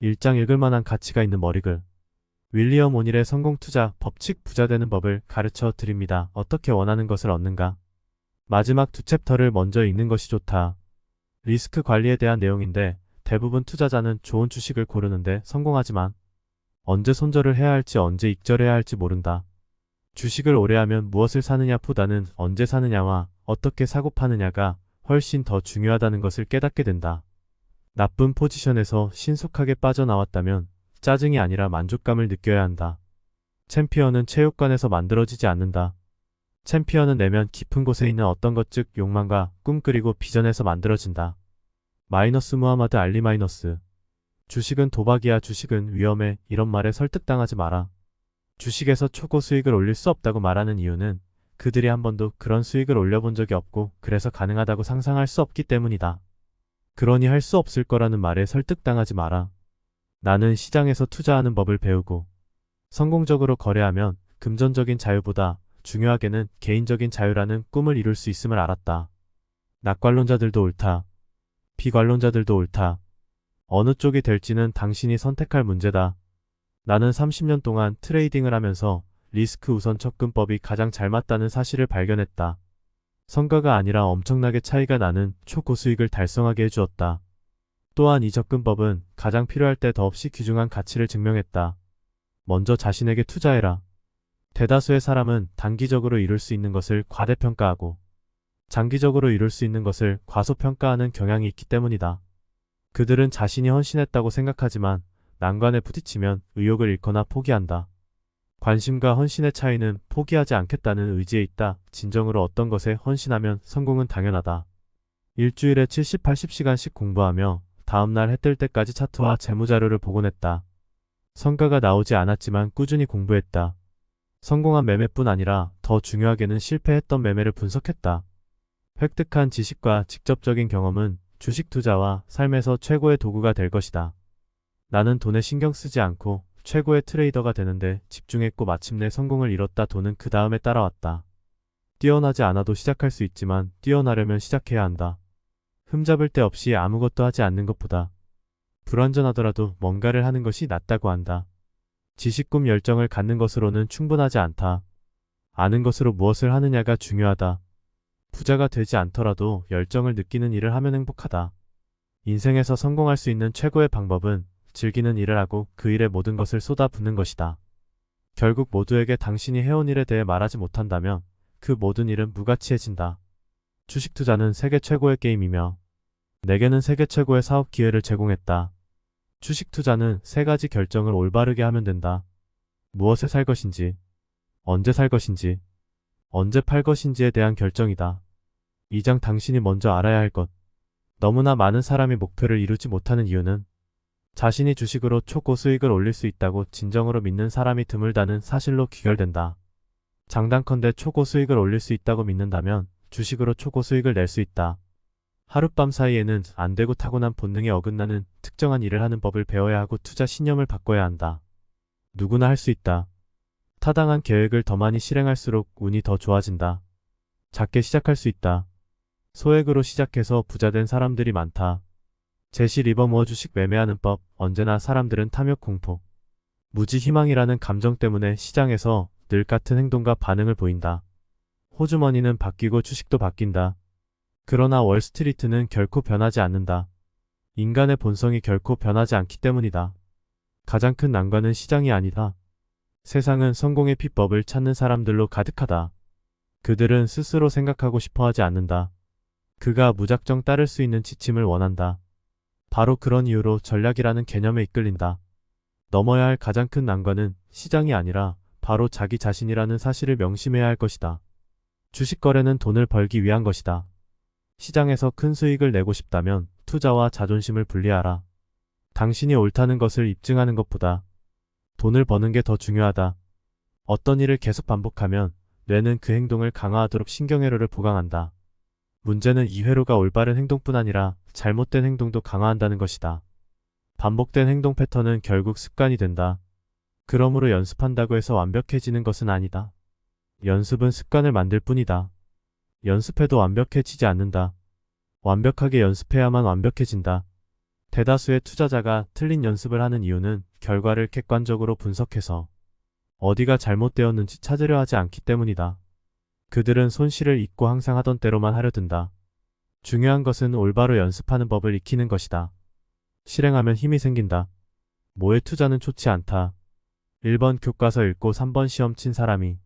일장 읽을 만한 가치가 있는 머리글. 윌리엄 오닐의 성공 투자 법칙 부자 되는 법을 가르쳐 드립니다. 어떻게 원하는 것을 얻는가? 마지막 두 챕터를 먼저 읽는 것이 좋다. 리스크 관리에 대한 내용인데 대부분 투자자는 좋은 주식을 고르는데 성공하지만 언제 손절을 해야 할지 언제 익절해야 할지 모른다. 주식을 오래 하면 무엇을 사느냐보다는 언제 사느냐와 어떻게 사고 파느냐가 훨씬 더 중요하다는 것을 깨닫게 된다. 나쁜 포지션에서 신속하게 빠져나왔다면 짜증이 아니라 만족감을 느껴야 한다. 챔피언은 체육관에서 만들어지지 않는다. 챔피언은 내면 깊은 곳에 있는 어떤 것 즉 욕망과 꿈 그리고 비전에서 만들어진다. 마이너스 무하마드 알리 마이너스. 주식은 도박이야 주식은 위험해 이런 말에 설득당하지 마라. 주식에서 초고 수익을 올릴 수 없다고 말하는 이유는 그들이 한 번도 그런 수익을 올려본 적이 없고 그래서 가능하다고 상상할 수 없기 때문이다. 그러니 할 수 없을 거라는 말에 설득당하지 마라. 나는 시장에서 투자하는 법을 배우고 성공적으로 거래하면 금전적인 자유보다 중요하게는 개인적인 자유라는 꿈을 이룰 수 있음을 알았다. 낙관론자들도 옳다. 비관론자들도 옳다. 어느 쪽이 될지는 당신이 선택할 문제다. 나는 30년 동안 트레이딩을 하면서 리스크 우선 접근법이 가장 잘 맞다는 사실을 발견했다. 성과가 아니라 엄청나게 차이가 나는 초고수익을 달성하게 해주었다. 또한 이 접근법은 가장 필요할 때 더없이 귀중한 가치를 증명했다. 먼저 자신에게 투자해라. 대다수의 사람은 단기적으로 이룰 수 있는 것을 과대평가하고 장기적으로 이룰 수 있는 것을 과소평가하는 경향이 있기 때문이다. 그들은 자신이 헌신했다고 생각하지만 난관에 부딪히면 의욕을 잃거나 포기한다. 관심과 헌신의 차이는 포기하지 않겠다는 의지에 있다. 진정으로 어떤 것에 헌신하면 성공은 당연하다. 일주일에 70, 80시간씩 공부하며 다음날 해 뜰 때까지 차트와 재무자료를 보곤 했다. 성과가 나오지 않았지만 꾸준히 공부했다. 성공한 매매뿐 아니라 더 중요하게는 실패했던 매매를 분석했다. 획득한 지식과 직접적인 경험은 주식 투자와 삶에서 최고의 도구가 될 것이다. 나는 돈에 신경 쓰지 않고 최고의 트레이더가 되는데 집중했고 마침내 성공을 이뤘다. 돈은 그 다음에 따라왔다. 뛰어나지 않아도 시작할 수 있지만 뛰어나려면 시작해야 한다. 흠잡을 데 없이 아무것도 하지 않는 것보다 불완전하더라도 뭔가를 하는 것이 낫다고 한다. 지식 꿈 열정을 갖는 것으로는 충분하지 않다. 아는 것으로 무엇을 하느냐가 중요하다. 부자가 되지 않더라도 열정을 느끼는 일을 하면 행복하다. 인생에서 성공할 수 있는 최고의 방법은 즐기는 일을 하고 그 일에 모든 것을 쏟아붓는 것이다. 결국 모두에게 당신이 해온 일에 대해 말하지 못한다면 그 모든 일은 무가치해진다. 주식 투자는 세계 최고의 게임이며 내게는 세계 최고의 사업 기회를 제공했다. 주식 투자는 세 가지 결정을 올바르게 하면 된다. 무엇에 살 것인지, 언제 살 것인지, 언제 팔 것인지에 대한 결정이다. 2장 당신이 먼저 알아야 할 것. 너무나 많은 사람이 목표를 이루지 못하는 이유는 자신이 주식으로 초고수익을 올릴 수 있다고 진정으로 믿는 사람이 드물다는 사실로 귀결된다. 장단컨대 초고수익을 올릴 수 있다고 믿는다면 주식으로 초고수익을 낼 수 있다. 하룻밤 사이에는 안되고 타고난 본능에 어긋나는 특정한 일을 하는 법을 배워야 하고 투자 신념을 바꿔야 한다. 누구나 할 수 있다. 타당한 계획을 더 많이 실행할수록 운이 더 좋아진다. 작게 시작할 수 있다. 소액으로 시작해서 부자된 사람들이 많다. 제시 리버모어 주식 매매하는 법. 언제나 사람들은 탐욕 공포, 무지 희망이라는 감정 때문에 시장에서 늘 같은 행동과 반응을 보인다. 호주머니는 바뀌고 주식도 바뀐다. 그러나 월스트리트는 결코 변하지 않는다. 인간의 본성이 결코 변하지 않기 때문이다. 가장 큰 난관은 시장이 아니다. 세상은 성공의 비법을 찾는 사람들로 가득하다. 그들은 스스로 생각하고 싶어 하지 않는다. 그가 무작정 따를 수 있는 지침을 원한다. 바로 그런 이유로 전략이라는 개념에 이끌린다. 넘어야 할 가장 큰 난관은 시장이 아니라 바로 자기 자신이라는 사실을 명심해야 할 것이다. 주식 거래는 돈을 벌기 위한 것이다. 시장에서 큰 수익을 내고 싶다면 투자와 자존심을 분리하라. 당신이 옳다는 것을 입증하는 것보다 돈을 버는 게 더 중요하다. 어떤 일을 계속 반복하면 뇌는 그 행동을 강화하도록 신경회로를 보강한다. 문제는 이 회로가 올바른 행동뿐 아니라 잘못된 행동도 강화한다는 것이다. 반복된 행동 패턴은 결국 습관이 된다. 그러므로 연습한다고 해서 완벽해지는 것은 아니다. 연습은 습관을 만들 뿐이다. 연습해도 완벽해지지 않는다. 완벽하게 연습해야만 완벽해진다. 대다수의 투자자가 틀린 연습을 하는 이유는 결과를 객관적으로 분석해서 어디가 잘못되었는지 찾으려 하지 않기 때문이다. 그들은 손실을 잊고 항상 하던 대로만 하려 든다. 중요한 것은 올바로 연습하는 법을 익히는 것이다. 실행하면 힘이 생긴다. 뭐에 투자는 좋지 않다. 1번 교과서 읽고 3번 시험 친 사람이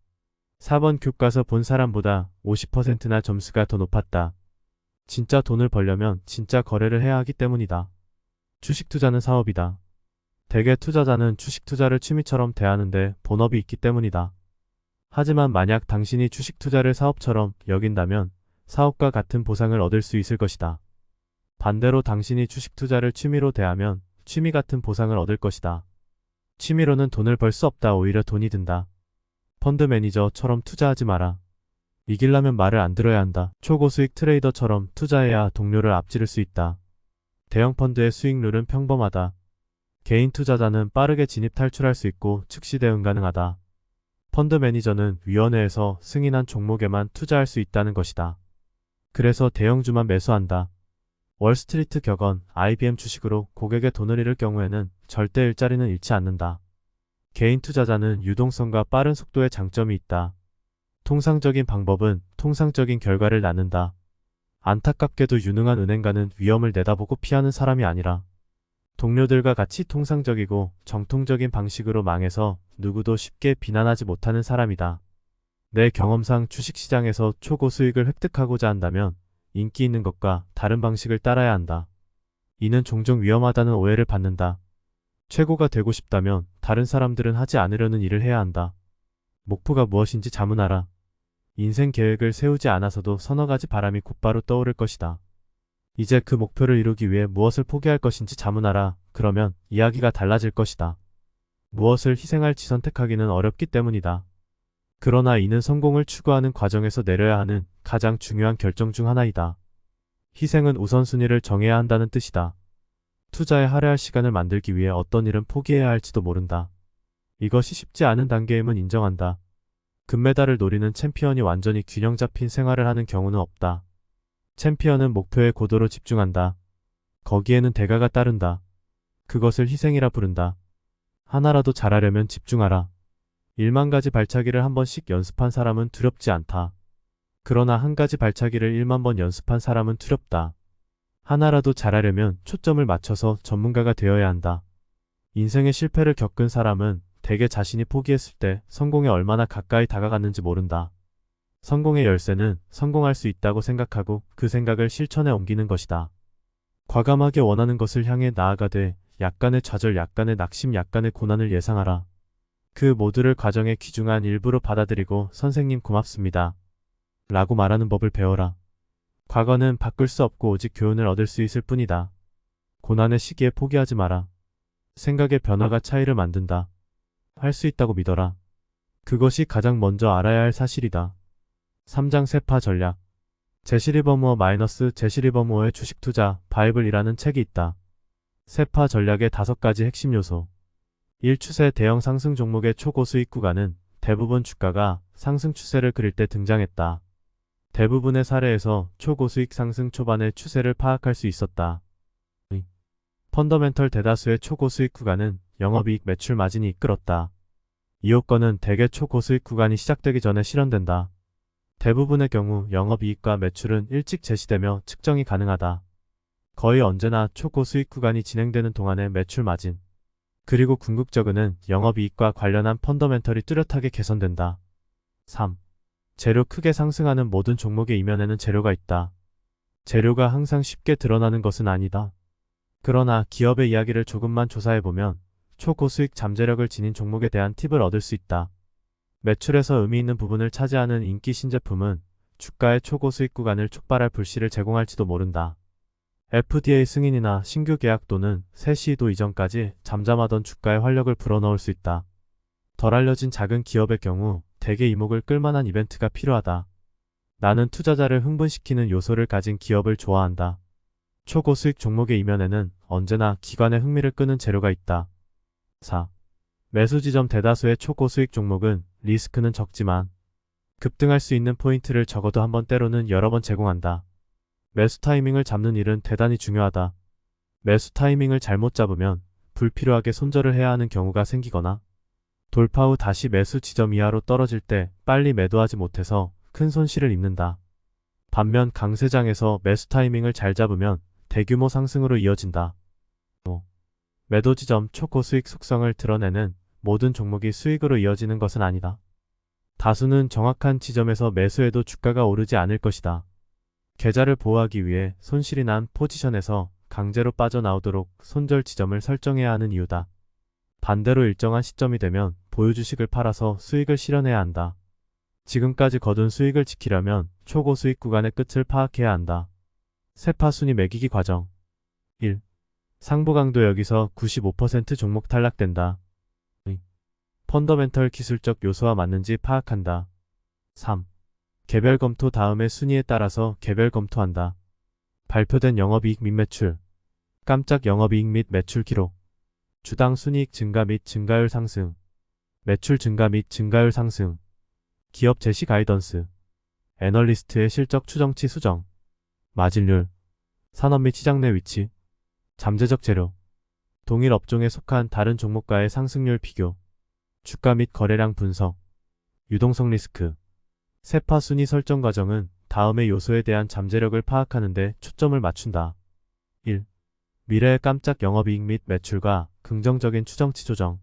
4번 교과서 본 사람보다 50%나 점수가 더 높았다. 진짜 돈을 벌려면 진짜 거래를 해야 하기 때문이다. 주식 투자는 사업이다. 대개 투자자는 주식 투자를 취미처럼 대하는데 본업이 있기 때문이다. 하지만 만약 당신이 주식 투자를 사업처럼 여긴다면 사업과 같은 보상을 얻을 수 있을 것이다. 반대로 당신이 주식 투자를 취미로 대하면 취미 같은 보상을 얻을 것이다. 취미로는 돈을 벌 수 없다. 오히려 돈이 든다. 펀드 매니저처럼 투자하지 마라. 이기려면 말을 안 들어야 한다. 초고수익 트레이더처럼 투자해야 동료를 앞지를 수 있다. 대형 펀드의 수익률은 평범하다. 개인 투자자는 빠르게 진입 탈출할 수 있고 즉시 대응 가능하다. 펀드 매니저는 위원회에서 승인한 종목에만 투자할 수 있다는 것이다. 그래서 대형주만 매수한다. 월스트리트 격언 IBM 주식으로 고객의 돈을 잃을 경우에는 절대 일자리는 잃지 않는다. 개인 투자자는 유동성과 빠른 속도의 장점이 있다. 통상적인 방법은 통상적인 결과를 낳는다. 안타깝게도 유능한 은행가는 위험을 내다보고 피하는 사람이 아니라 동료들과 같이 통상적이고 정통적인 방식으로 망해서 누구도 쉽게 비난하지 못하는 사람이다. 내 경험상 주식시장에서 초고수익을 획득하고자 한다면 인기 있는 것과 다른 방식을 따라야 한다. 이는 종종 위험하다는 오해를 받는다. 최고가 되고 싶다면 다른 사람들은 하지 않으려는 일을 해야 한다. 목표가 무엇인지 자문하라. 인생 계획을 세우지 않아서도 서너 가지 바람이 곧바로 떠오를 것이다. 이제 그 목표를 이루기 위해 무엇을 포기할 것인지 자문하라. 그러면 이야기가 달라질 것이다. 무엇을 희생할지 선택하기는 어렵기 때문이다. 그러나 이는 성공을 추구하는 과정에서 내려야 하는 가장 중요한 결정 중 하나이다. 희생은 우선순위를 정해야 한다는 뜻이다. 투자에 할애할 시간을 만들기 위해 어떤 일은 포기해야 할지도 모른다. 이것이 쉽지 않은 단계임은 인정한다. 금메달을 노리는 챔피언이 완전히 균형 잡힌 생활을 하는 경우는 없다. 챔피언은 목표에 고도로 집중한다. 거기에는 대가가 따른다. 그것을 희생이라 부른다. 하나라도 잘하려면 집중하라. 1만 가지 발차기를 한 번씩 연습한 사람은 두렵지 않다. 그러나 한 가지 발차기를 1만 번 연습한 사람은 두렵다. 하나라도 잘하려면 초점을 맞춰서 전문가가 되어야 한다. 인생의 실패를 겪은 사람은 대개 자신이 포기했을 때 성공에 얼마나 가까이 다가갔는지 모른다. 성공의 열쇠는 성공할 수 있다고 생각하고 그 생각을 실천에 옮기는 것이다. 과감하게 원하는 것을 향해 나아가되 약간의 좌절, 약간의 낙심, 약간의 고난을 예상하라. 그 모두를 과정의 귀중한 일부로 받아들이고 선생님 고맙습니다. 라고 말하는 법을 배워라. 과거는 바꿀 수 없고 오직 교훈을 얻을 수 있을 뿐이다. 고난의 시기에 포기하지 마라. 생각의 변화가 차이를 만든다. 할 수 있다고 믿어라. 그것이 가장 먼저 알아야 할 사실이다. 3장 세파 전략. 제시리버무어 제시리버무어의 주식투자 바이블이라는 책이 있다. 세파 전략의 5가지 핵심 요소. 1. 추세. 대형 상승 종목의 초고수익 구간은 대부분 주가가 상승 추세를 그릴 때 등장했다. 대부분의 사례에서 초고수익 상승 초반의 추세를 파악할 수 있었다. 펀더멘털. 대다수의 초고수익 구간은 영업이익 매출 마진이 이끌었다. 이 요건은 대개 초고수익 구간이 시작되기 전에 실현된다. 대부분의 경우 영업이익과 매출은 일찍 제시되며 측정이 가능하다. 거의 언제나 초고수익 구간이 진행되는 동안의 매출 마진, 그리고 궁극적으로는 영업이익과 관련한 펀더멘털이 뚜렷하게 개선된다. 3. 재료. 크게 상승하는 모든 종목의 이면에는 재료가 있다. 재료가 항상 쉽게 드러나는 것은 아니다. 그러나 기업의 이야기를 조금만 조사해보면 초고수익 잠재력을 지닌 종목에 대한 팁을 얻을 수 있다. 매출에서 의미 있는 부분을 차지하는 인기 신제품은 주가의 초고수익 구간을 촉발할 불씨를 제공할지도 모른다. FDA 승인이나 신규 계약 또는 새 시도 이전까지 잠잠하던 주가의 활력을 불어넣을 수 있다. 덜 알려진 작은 기업의 경우 대개 이목을 끌만한 이벤트가 필요하다. 나는 투자자를 흥분시키는 요소를 가진 기업을 좋아한다. 초고수익 종목의 이면에는 언제나 기관의 흥미를 끄는 재료가 있다. 4. 매수 지점. 대다수의 초고수익 종목은 리스크는 적지만 급등할 수 있는 포인트를 적어도 한 번, 때로는 여러 번 제공한다. 매수 타이밍을 잡는 일은 대단히 중요하다. 매수 타이밍을 잘못 잡으면 불필요하게 손절을 해야 하는 경우가 생기거나 돌파 후 다시 매수 지점 이하로 떨어질 때 빨리 매도하지 못해서 큰 손실을 입는다. 반면 강세장에서 매수 타이밍을 잘 잡으면 대규모 상승으로 이어진다. 매도 지점 초고수익 속성을 드러내는 모든 종목이 수익으로 이어지는 것은 아니다. 다수는 정확한 지점에서 매수해도 주가가 오르지 않을 것이다. 계좌를 보호하기 위해 손실이 난 포지션에서 강제로 빠져나오도록 손절 지점을 설정해야 하는 이유다. 반대로 일정한 시점이 되면 보유 주식을 팔아서 수익을 실현해야 한다. 지금까지 거둔 수익을 지키려면 초고수익 구간의 끝을 파악해야 한다. 세파 순위 매기기 과정 1. 상부 강도 여기서 95% 종목 탈락된다. 2. 펀더멘털 기술적 요소와 맞는지 파악한다. 3. 개별 검토 다음에 순위에 따라서 개별 검토한다. 발표된 영업이익 및 매출, 깜짝 영업이익 및 매출 기록, 주당 순이익 증가 및 증가율 상승, 매출 증가 및 증가율 상승, 기업 제시 가이던스, 애널리스트의 실적 추정치 수정, 마진율, 산업 및 시장 내 위치, 잠재적 재료, 동일 업종에 속한 다른 종목과의 상승률 비교, 주가 및 거래량 분석, 유동성 리스크. 세파 순위 설정 과정은 다음의 요소에 대한 잠재력을 파악하는 데 초점을 맞춘다. 1. 미래의 깜짝 영업이익 및 매출과 긍정적인 추정치 조정.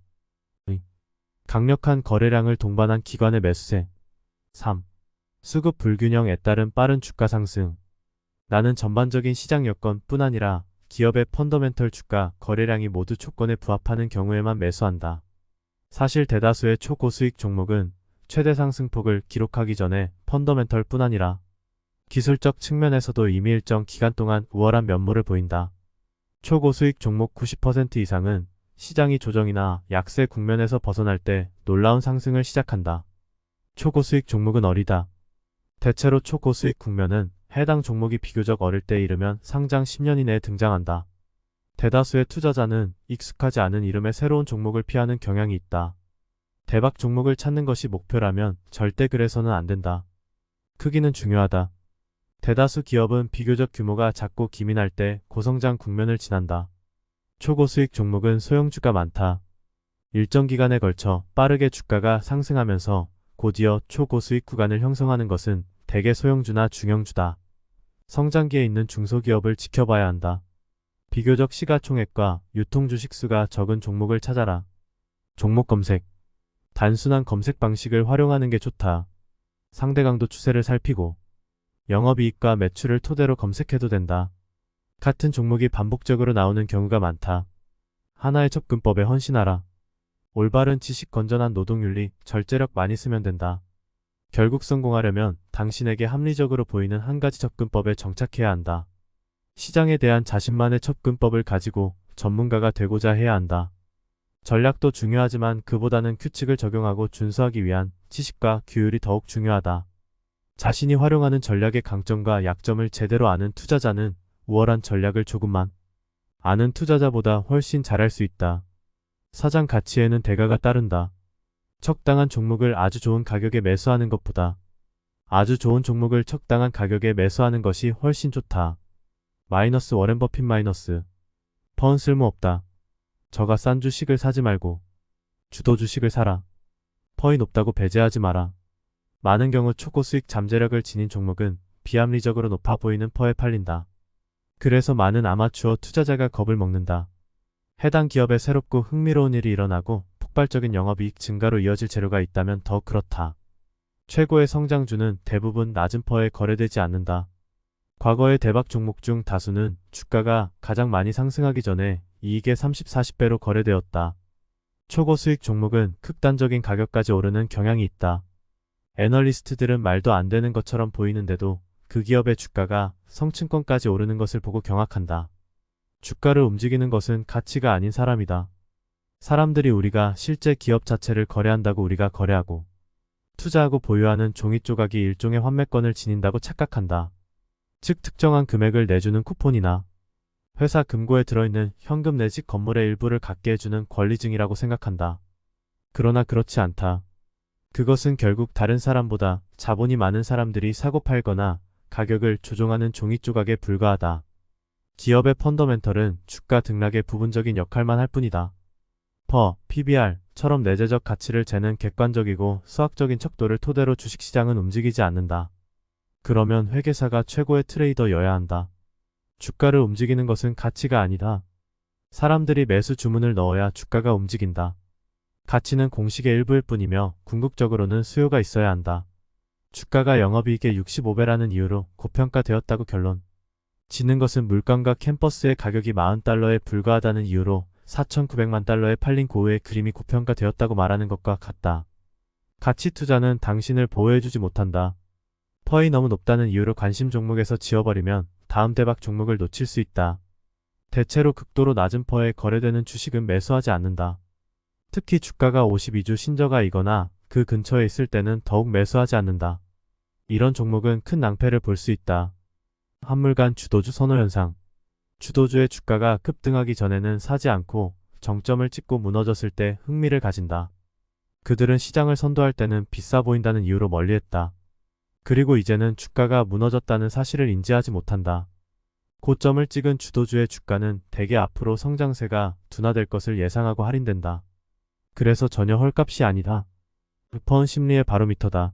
2. 강력한 거래량을 동반한 기관의 매수세. 3. 수급 불균형에 따른 빠른 주가 상승. 나는 전반적인 시장 여건뿐 아니라 기업의 펀더멘털 주가 거래량이 모두 조건에 부합하는 경우에만 매수한다. 사실 대다수의 초고수익 종목은 최대 상승폭을 기록하기 전에 펀더멘털뿐 아니라 기술적 측면에서도 이미 일정 기간 동안 우월한 면모를 보인다. 초고수익 종목 90% 이상은 시장이 조정이나 약세 국면에서 벗어날 때 놀라운 상승을 시작한다. 초고수익 종목은 어리다. 대체로 초고수익 국면은 해당 종목이 비교적 어릴 때에 이르면 상장 10년 이내에 등장한다. 대다수의 투자자는 익숙하지 않은 이름의 새로운 종목을 피하는 경향이 있다. 대박 종목을 찾는 것이 목표라면 절대 그래서는 안 된다. 크기는 중요하다. 대다수 기업은 비교적 규모가 작고 기민할 때 고성장 국면을 지난다. 초고수익 종목은 소형주가 많다. 일정 기간에 걸쳐 빠르게 주가가 상승하면서 곧이어 초고수익 구간을 형성하는 것은 대개 소형주나 중형주다. 성장기에 있는 중소기업을 지켜봐야 한다. 비교적 시가총액과 유통주식수가 적은 종목을 찾아라. 종목 검색. 단순한 검색 방식을 활용하는 게 좋다. 상대 강도 추세를 살피고 영업이익과 매출을 토대로 검색해도 된다. 같은 종목이 반복적으로 나오는 경우가 많다. 하나의 접근법에 헌신하라. 올바른 지식, 건전한 노동윤리, 절제력 많이 쓰면 된다. 결국 성공하려면 당신에게 합리적으로 보이는 한 가지 접근법에 정착해야 한다. 시장에 대한 자신만의 접근법을 가지고 전문가가 되고자 해야 한다. 전략도 중요하지만 그보다는 규칙을 적용하고 준수하기 위한 지식과 규율이 더욱 중요하다. 자신이 활용하는 전략의 강점과 약점을 제대로 아는 투자자는 우월한 전략을 조금만 아는 투자자보다 훨씬 잘할 수 있다. 사장 가치에는 대가가 따른다. 적당한 종목을 아주 좋은 가격에 매수하는 것보다 아주 좋은 종목을 적당한 가격에 매수하는 것이 훨씬 좋다. 마이너스 워렌 버핏 마이너스. 펀 쓸모없다. 저가 싼 주식을 사지 말고 주도 주식을 사라. 퍼이 높다고 배제하지 마라. 많은 경우 초고수익 잠재력을 지닌 종목은 비합리적으로 높아 보이는 퍼에 팔린다. 그래서 많은 아마추어 투자자가 겁을 먹는다. 해당 기업에 새롭고 흥미로운 일이 일어나고 폭발적인 영업이익 증가로 이어질 재료가 있다면 더 그렇다. 최고의 성장주는 대부분 낮은 퍼에 거래되지 않는다. 과거의 대박 종목 중 다수는 주가가 가장 많이 상승하기 전에 이익의 30, 40배로 거래되었다. 초고수익 종목은 극단적인 가격까지 오르는 경향이 있다. 애널리스트들은 말도 안 되는 것처럼 보이는데도 그 기업의 주가가 성층권까지 오르는 것을 보고 경악한다. 주가를 움직이는 것은 가치가 아닌 사람이다. 사람들이 우리가 실제 기업 자체를 거래한다고 우리가 거래하고 투자하고 보유하는 종이 조각이 일종의 환매권을 지닌다고 착각한다. 즉 특정한 금액을 내주는 쿠폰이나 회사 금고에 들어있는 현금 내지 건물의 일부를 갖게 해주는 권리증이라고 생각한다. 그러나 그렇지 않다. 그것은 결국 다른 사람보다 자본이 많은 사람들이 사고 팔거나 가격을 조종하는 종이 조각에 불과하다. 기업의 펀더멘털은 주가 등락의 부분적인 역할만 할 뿐이다. PBR처럼 내재적 가치를 재는 객관적이고 수학적인 척도를 토대로 주식시장은 움직이지 않는다. 그러면 회계사가 최고의 트레이더여야 한다. 주가를 움직이는 것은 가치가 아니다. 사람들이 매수 주문을 넣어야 주가가 움직인다. 가치는 공식의 일부일 뿐이며 궁극적으로는 수요가 있어야 한다. 주가가 영업이익의 65배라는 이유로 고평가되었다고 결론. 지는 것은 물건과 캠퍼스의 가격이 40달러에 불과하다는 이유로 4,900만 달러에 팔린 고흐의 그림이 고평가되었다고 말하는 것과 같다. 가치 투자는 당신을 보호해주지 못한다. 퍼이 너무 높다는 이유로 관심 종목에서 지워버리면 다음 대박 종목을 놓칠 수 있다. 대체로 극도로 낮은 퍼에 거래되는 주식은 매수하지 않는다. 특히 주가가 52주 신저가이거나 그 근처에 있을 때는 더욱 매수하지 않는다. 이런 종목은 큰 낭패를 볼 수 있다. 한물간 주도주 선호 현상. 주도주의 주가가 급등하기 전에는 사지 않고 정점을 찍고 무너졌을 때 흥미를 가진다. 그들은 시장을 선도할 때는 비싸 보인다는 이유로 멀리했다. 그리고 이제는 주가가 무너졌다는 사실을 인지하지 못한다. 고점을 찍은 주도주의 주가는 대개 앞으로 성장세가 둔화될 것을 예상하고 할인된다. 그래서 전혀 헐값이 아니다. 퍼은 심리의 바로미터다.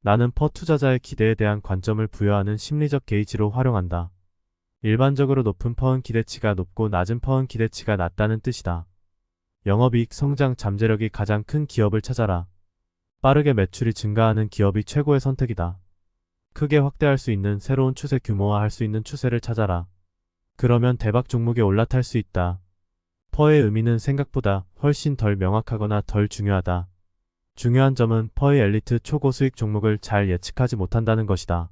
나는 퍼 투자자의 기대에 대한 관점을 부여하는 심리적 게이지로 활용한다. 일반적으로 높은 퍼은 기대치가 높고 낮은 퍼은 기대치가 낮다는 뜻이다. 영업이익 성장 잠재력이 가장 큰 기업을 찾아라. 빠르게 매출이 증가하는 기업이 최고의 선택이다. 크게 확대할 수 있는 새로운 추세 규모화할 수 있는 추세를 찾아라. 그러면 대박 종목에 올라탈 수 있다. 퍼의 의미는 생각보다 훨씬 덜 명확하거나 덜 중요하다. 중요한 점은 퍼의 엘리트 초고수익 종목을 잘 예측하지 못한다는 것이다.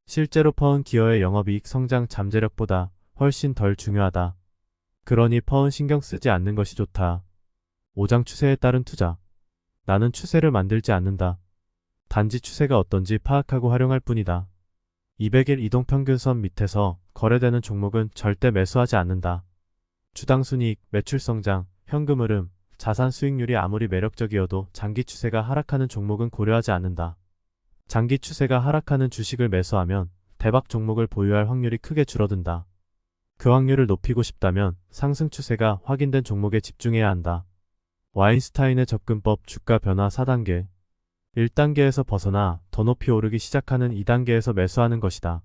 실제로 퍼은 기어의 영업이익 성장 잠재력보다 훨씬 덜 중요하다. 그러니 퍼은 신경 쓰지 않는 것이 좋다. 오장 추세에 따른 투자. 나는 추세를 만들지 않는다. 단지 추세가 어떤지 파악하고 활용할 뿐이다. 200일 이동평균선 밑에서 거래되는 종목은 절대 매수하지 않는다. 주당 순이익, 매출 성장, 현금 흐름, 자산 수익률이 아무리 매력적이어도 장기 추세가 하락하는 종목은 고려하지 않는다. 장기 추세가 하락하는 주식을 매수하면 대박 종목을 보유할 확률이 크게 줄어든다. 그 확률을 높이고 싶다면 상승 추세가 확인된 종목에 집중해야 한다. 와인스타인의 접근법 주가 변화 4단계. 1단계에서 벗어나 더 높이 오르기 시작하는 2단계에서 매수하는 것이다.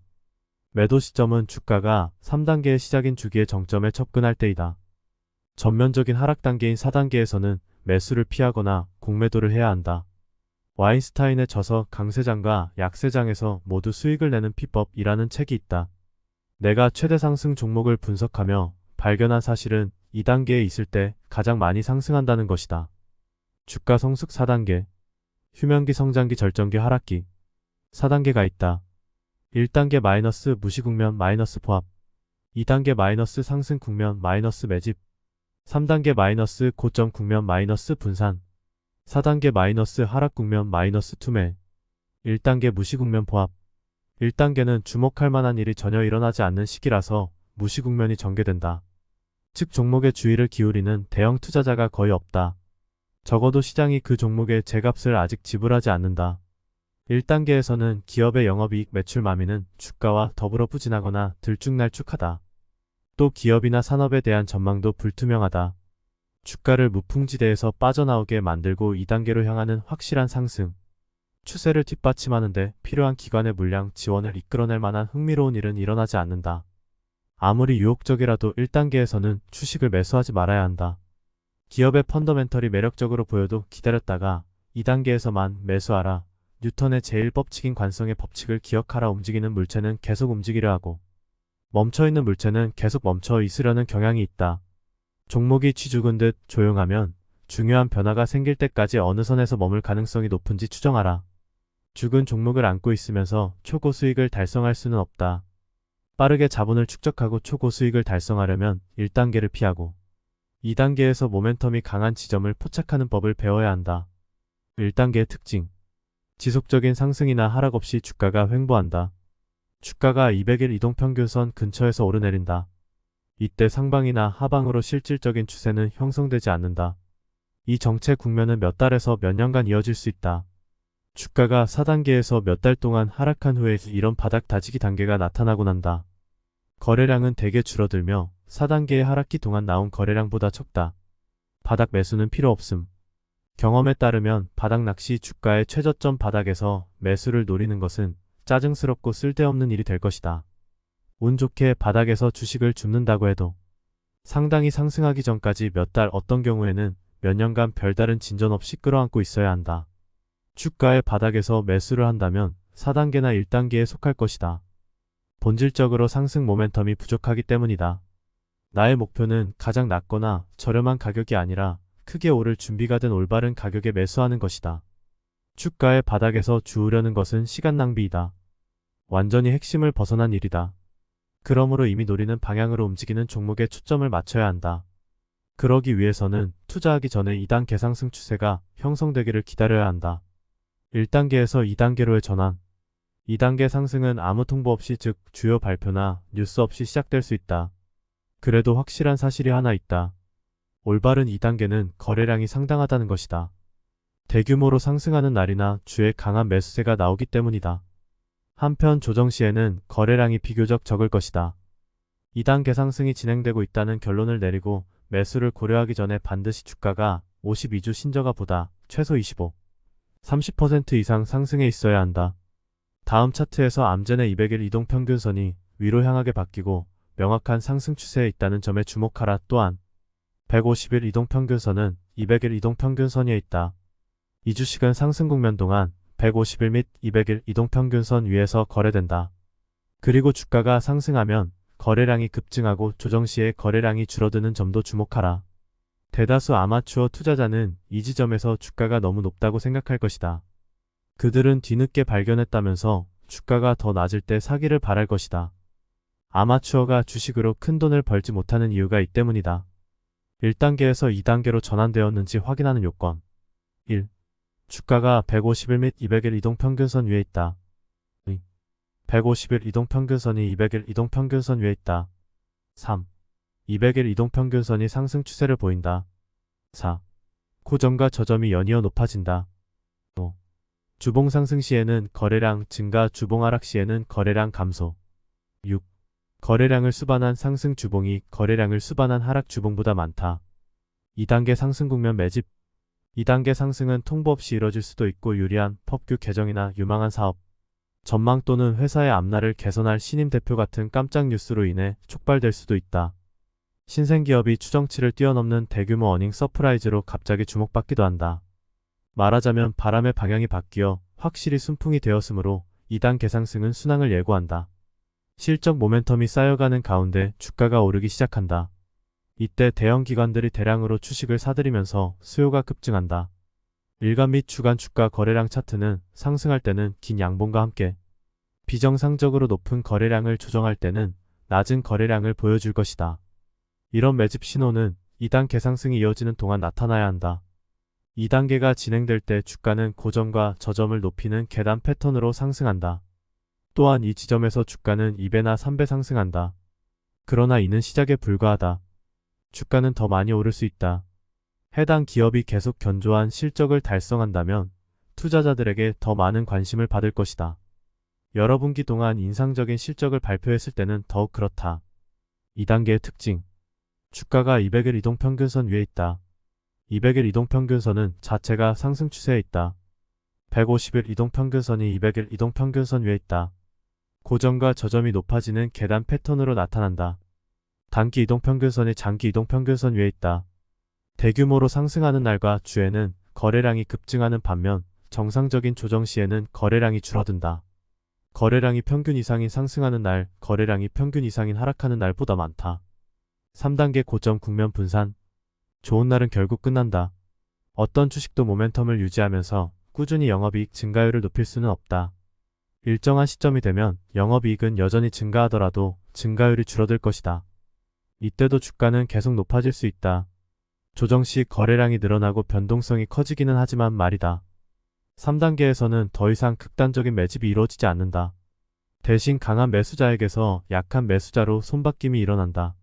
매도 시점은 주가가 3단계의 시작인 주기의 정점에 접근할 때이다. 전면적인 하락 단계인 4단계에서는 매수를 피하거나 공매도를 해야 한다. 와인스타인의 저서 강세장과 약세장에서 모두 수익을 내는 비법이라는 책이 있다. 내가 최대 상승 종목을 분석하며 발견한 사실은 2단계에 있을 때 가장 많이 상승한다는 것이다. 주가 성숙 4단계. 휴면기 성장기 절정기 하락기. 4단계가 있다. 1단계 마이너스 무시 국면 마이너스 포합. 2단계 마이너스 상승 국면 마이너스 매집. 3단계 마이너스 고점 국면 마이너스 분산. 4단계 마이너스 하락 국면 마이너스 투매. 1단계 무시 국면 포합. 1단계는 주목할 만한 일이 전혀 일어나지 않는 시기라서 무시 국면이 전개된다. 즉 종목에 주의를 기울이는 대형 투자자가 거의 없다. 적어도 시장이 그 종목의 제값을 아직 지불하지 않는다. 1단계에서는 기업의 영업이익 매출 마미는 주가와 더불어 부진하거나 들쭉날쭉하다. 또 기업이나 산업에 대한 전망도 불투명하다. 주가를 무풍지대에서 빠져나오게 만들고 2단계로 향하는 확실한 상승. 추세를 뒷받침하는데 필요한 기관의 물량 지원을 이끌어낼 만한 흥미로운 일은 일어나지 않는다. 아무리 유혹적이라도 1단계에서는 주식을 매수하지 말아야 한다. 기업의 펀더멘털이 매력적으로 보여도 기다렸다가 2단계에서만 매수하라. 뉴턴의 제1법칙인 관성의 법칙을 기억하라. 움직이는 물체는 계속 움직이려 하고 멈춰있는 물체는 계속 멈춰 있으려는 경향이 있다. 종목이 쥐죽은 듯 조용하면 중요한 변화가 생길 때까지 어느 선에서 머물 가능성이 높은지 추정하라. 죽은 종목을 안고 있으면서 초고수익을 달성할 수는 없다. 빠르게 자본을 축적하고 초고수익을 달성하려면 1단계를 피하고 2단계에서 모멘텀이 강한 지점을 포착하는 법을 배워야 한다. 1단계의 특징. 지속적인 상승이나 하락 없이 주가가 횡보한다. 주가가 200일 이동평균선 근처에서 오르내린다. 이때 상방이나 하방으로 실질적인 추세는 형성되지 않는다. 이 정체 국면은 몇 달에서 몇 년간 이어질 수 있다. 주가가 4단계에서 몇 달 동안 하락한 후에 이런 바닥 다지기 단계가 나타나고 난다. 거래량은 대개 줄어들며 4단계의 하락기 동안 나온 거래량보다 적다. 바닥 매수는 필요 없음. 경험에 따르면 바닥 낚시 주가의 최저점 바닥에서 매수를 노리는 것은 짜증스럽고 쓸데없는 일이 될 것이다. 운 좋게 바닥에서 주식을 줍는다고 해도 상당히 상승하기 전까지 몇 달, 어떤 경우에는 몇 년간 별다른 진전 없이 끌어안고 있어야 한다. 주가의 바닥에서 매수를 한다면 4단계나 1단계에 속할 것이다. 본질적으로 상승 모멘텀이 부족하기 때문이다. 나의 목표는 가장 낮거나 저렴한 가격이 아니라 크게 오를 준비가 된 올바른 가격에 매수하는 것이다. 주가의 바닥에서 주우려는 것은 시간 낭비이다. 완전히 핵심을 벗어난 일이다. 그러므로 이미 노리는 방향으로 움직이는 종목에 초점을 맞춰야 한다. 그러기 위해서는 투자하기 전에 2단계 상승 추세가 형성되기를 기다려야 한다. 1단계에서 2단계로의 전환. 2단계 상승은 아무 통보 없이, 즉 주요 발표나 뉴스 없이 시작될 수 있다. 그래도 확실한 사실이 하나 있다. 올바른 2단계는 거래량이 상당하다는 것이다. 대규모로 상승하는 날이나 주에 강한 매수세가 나오기 때문이다. 한편 조정 시에는 거래량이 비교적 적을 것이다. 2단계 상승이 진행되고 있다는 결론을 내리고 매수를 고려하기 전에 반드시 주가가 52주 신저가보다 최소 25, 30% 이상 상승해 있어야 한다. 다음 차트에서 암젠의 200일 이동평균선이 위로 향하게 바뀌고 명확한 상승 추세에 있다는 점에 주목하라. 또한 150일 이동평균선은 200일 이동평균선 위에 있다. 2주식은 상승 국면 동안 150일 및 200일 이동평균선 위에서 거래된다. 그리고 주가가 상승하면 거래량이 급증하고 조정 시에 거래량이 줄어드는 점도 주목하라. 대다수 아마추어 투자자는 이 지점에서 주가가 너무 높다고 생각할 것이다. 그들은 뒤늦게 발견했다면서 주가가 더 낮을 때 사기를 바랄 것이다. 아마추어가 주식으로 큰 돈을 벌지 못하는 이유가 이 때문이다. 1단계에서 2단계로 전환되었는지 확인하는 요건. 1. 주가가 150일 및 200일 이동평균선 위에 있다. 2. 150일 이동평균선이 200일 이동평균선 위에 있다. 3. 200일 이동평균선이 상승 추세를 보인다. 4. 고점과 저점이 연이어 높아진다. 5. 주봉 상승 시에는 거래량 증가, 주봉 하락 시에는 거래량 감소. 6. 거래량을 수반한 상승 주봉이 거래량을 수반한 하락 주봉보다 많다. 2단계 상승 국면 매집. 2단계 상승은 통보 없이 이뤄질 수도 있고 유리한 법규 개정이나 유망한 사업, 전망 또는 회사의 앞날을 개선할 신임 대표 같은 깜짝 뉴스로 인해 촉발될 수도 있다. 신생기업이 추정치를 뛰어넘는 대규모 어닝 서프라이즈로 갑자기 주목받기도 한다. 말하자면 바람의 방향이 바뀌어 확실히 순풍이 되었으므로 2단계 상승은 순항을 예고한다. 실적 모멘텀이 쌓여가는 가운데 주가가 오르기 시작한다. 이때 대형 기관들이 대량으로 주식을 사들이면서 수요가 급증한다. 일간 및 주간 주가 거래량 차트는 상승할 때는 긴 양봉과 함께 비정상적으로 높은 거래량을 조정할 때는 낮은 거래량을 보여줄 것이다. 이런 매집 신호는 2단계 상승이 이어지는 동안 나타나야 한다. 2단계가 진행될 때 주가는 고점과 저점을 높이는 계단 패턴으로 상승한다. 또한 이 지점에서 주가는 2배나 3배 상승한다. 그러나 이는 시작에 불과하다. 주가는 더 많이 오를 수 있다. 해당 기업이 계속 견조한 실적을 달성한다면 투자자들에게 더 많은 관심을 받을 것이다. 여러 분기 동안 인상적인 실적을 발표했을 때는 더욱 그렇다. 2단계의 특징. 주가가 200일 이동평균선 위에 있다. 200일 이동평균선은 자체가 상승 추세에 있다. 150일 이동평균선이 200일 이동평균선 위에 있다. 고점과 저점이 높아지는 계단 패턴으로 나타난다. 단기 이동평균선이 장기 이동평균선 위에 있다. 대규모로 상승하는 날과 주에는 거래량이 급증하는 반면 정상적인 조정 시에는 거래량이 줄어든다. 거래량이 평균 이상인 상승하는 날, 거래량이 평균 이상인 하락하는 날보다 많다. 3단계 고점 국면 분산. 좋은 날은 결국 끝난다. 어떤 주식도 모멘텀을 유지하면서 꾸준히 영업이익 증가율을 높일 수는 없다. 일정한 시점이 되면 영업이익은 여전히 증가하더라도 증가율이 줄어들 것이다. 이때도 주가는 계속 높아질 수 있다. 조정 시 거래량이 늘어나고 변동성이 커지기는 하지만 말이다. 3단계에서는 더 이상 극단적인 매집이 이루어지지 않는다. 대신 강한 매수자에게서 약한 매수자로 손바뀜이 일어난다.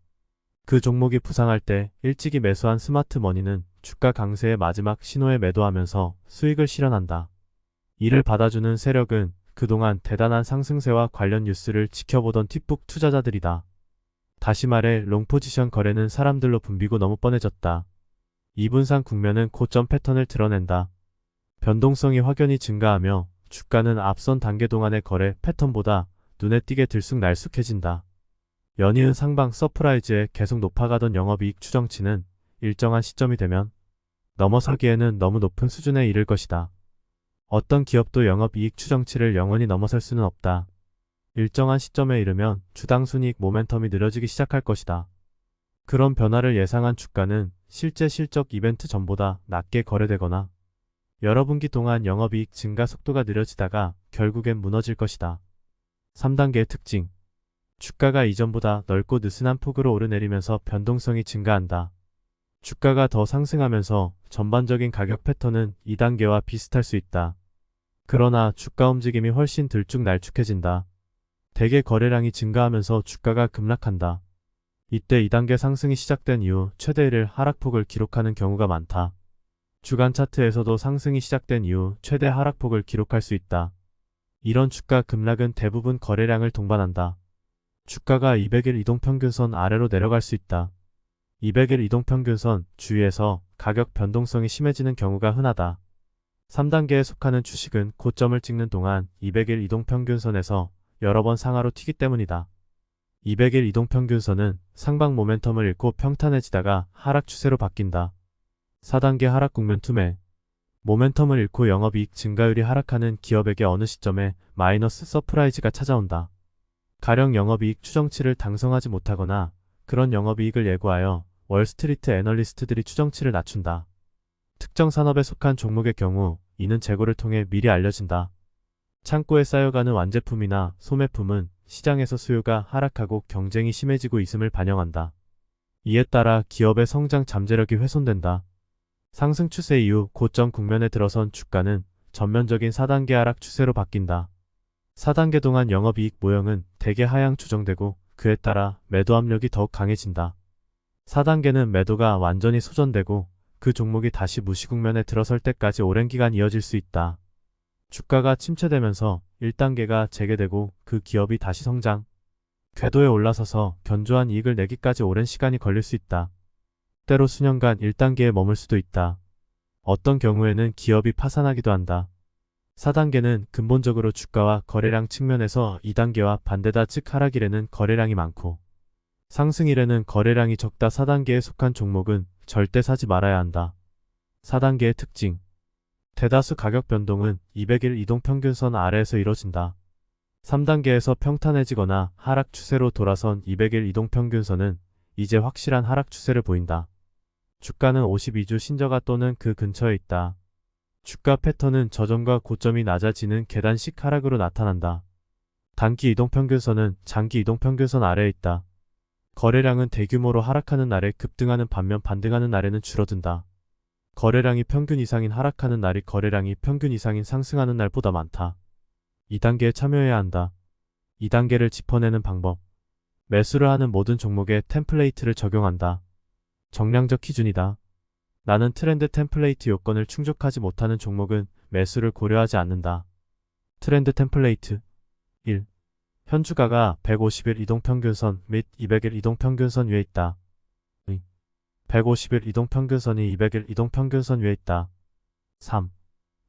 그 종목이 부상할 때 일찍이 매수한 스마트머니는 주가 강세의 마지막 신호에 매도하면서 수익을 실현한다. 이를 받아주는 세력은 그동안 대단한 상승세와 관련 뉴스를 지켜보던 틱북 투자자들이다. 다시 말해 롱포지션 거래는 사람들로 붐비고 너무 뻔해졌다. 2분상 국면은 고점 패턴을 드러낸다. 변동성이 확연히 증가하며 주가는 앞선 단계 동안의 거래 패턴보다 눈에 띄게 들쑥날쑥해진다. 연이은 상방 서프라이즈에 계속 높아가던 영업이익 추정치는 일정한 시점이 되면 넘어서기에는 너무 높은 수준에 이를 것이다. 어떤 기업도 영업이익 추정치를 영원히 넘어설 수는 없다. 일정한 시점에 이르면 주당 순이익 모멘텀이 느려지기 시작할 것이다. 그런 변화를 예상한 주가는 실제 실적 이벤트 전보다 낮게 거래되거나 여러 분기 동안 영업이익 증가 속도가 느려지다가 결국엔 무너질 것이다. 3단계의 특징. 주가가 이전보다 넓고 느슨한 폭으로 오르내리면서 변동성이 증가한다. 주가가 더 상승하면서 전반적인 가격 패턴은 2단계와 비슷할 수 있다. 그러나 주가 움직임이 훨씬 들쭉날쭉해진다. 대개 거래량이 증가하면서 주가가 급락한다. 이때 2단계 상승이 시작된 이후 최대 1일 하락폭을 기록하는 경우가 많다. 주간 차트에서도 상승이 시작된 이후 최대 하락폭을 기록할 수 있다. 이런 주가 급락은 대부분 거래량을 동반한다. 주가가 200일 이동평균선 아래로 내려갈 수 있다. 200일 이동평균선 주위에서 가격 변동성이 심해지는 경우가 흔하다. 3단계에 속하는 주식은 고점을 찍는 동안 200일 이동평균선에서 여러 번 상하로 튀기 때문이다. 200일 이동평균선은 상방 모멘텀을 잃고 평탄해지다가 하락 추세로 바뀐다. 4단계 하락 국면 투매. 모멘텀을 잃고 영업이익 증가율이 하락하는 기업에게 어느 시점에 마이너스 서프라이즈가 찾아온다. 가령 영업이익 추정치를 달성하지 못하거나 그런 영업이익을 예고하여 월스트리트 애널리스트들이 추정치를 낮춘다. 특정 산업에 속한 종목의 경우 이는 재고를 통해 미리 알려진다. 창고에 쌓여가는 완제품이나 소매품은 시장에서 수요가 하락하고 경쟁이 심해지고 있음을 반영한다. 이에 따라 기업의 성장 잠재력이 훼손된다. 상승 추세 이후 고점 국면에 들어선 주가는 전면적인 4단계 하락 추세로 바뀐다. 4단계 동안 영업이익 모형은 대개 하향 조정되고 그에 따라 매도 압력이 더욱 강해진다. 4단계는 매도가 완전히 소전되고 그 종목이 다시 무시 국면에 들어설 때까지 오랜 기간 이어질 수 있다. 주가가 침체되면서 1단계가 재개되고 그 기업이 다시 성장, 궤도에 올라서서 견조한 이익을 내기까지 오랜 시간이 걸릴 수 있다. 때로 수년간 1단계에 머물 수도 있다. 어떤 경우에는 기업이 파산하기도 한다. 4단계는 근본적으로 주가와 거래량 측면에서 2단계와 반대다. 즉 하락일에는 거래량이 많고 상승일에는 거래량이 적다. 4단계에 속한 종목은 절대 사지 말아야 한다. 4단계의 특징. 대다수 가격 변동은 200일 이동평균선 아래에서 이뤄진다. 3단계에서 평탄해지거나 하락 추세로 돌아선 200일 이동평균선은 이제 확실한 하락 추세를 보인다. 주가는 52주 신저가 또는 그 근처에 있다. 주가 패턴은 저점과 고점이 낮아지는 계단식 하락으로 나타난다. 단기 이동평균선은 장기 이동평균선 아래에 있다. 거래량은 대규모로 하락하는 날에 급등하는 반면 반등하는 날에는 줄어든다. 거래량이 평균 이상인 하락하는 날이 거래량이 평균 이상인 상승하는 날보다 많다. 2단계에 참여해야 한다. 2단계를 짚어내는 방법. 매수를 하는 모든 종목에 템플레이트를 적용한다. 정량적 기준이다. 나는 트렌드 템플레이트 요건을 충족하지 못하는 종목은 매수를 고려하지 않는다. 트렌드 템플레이트 1. 현주가가 150일 이동평균선 및 200일 이동평균선 위에 있다. 2. 150일 이동평균선이 200일 이동평균선 위에 있다. 3.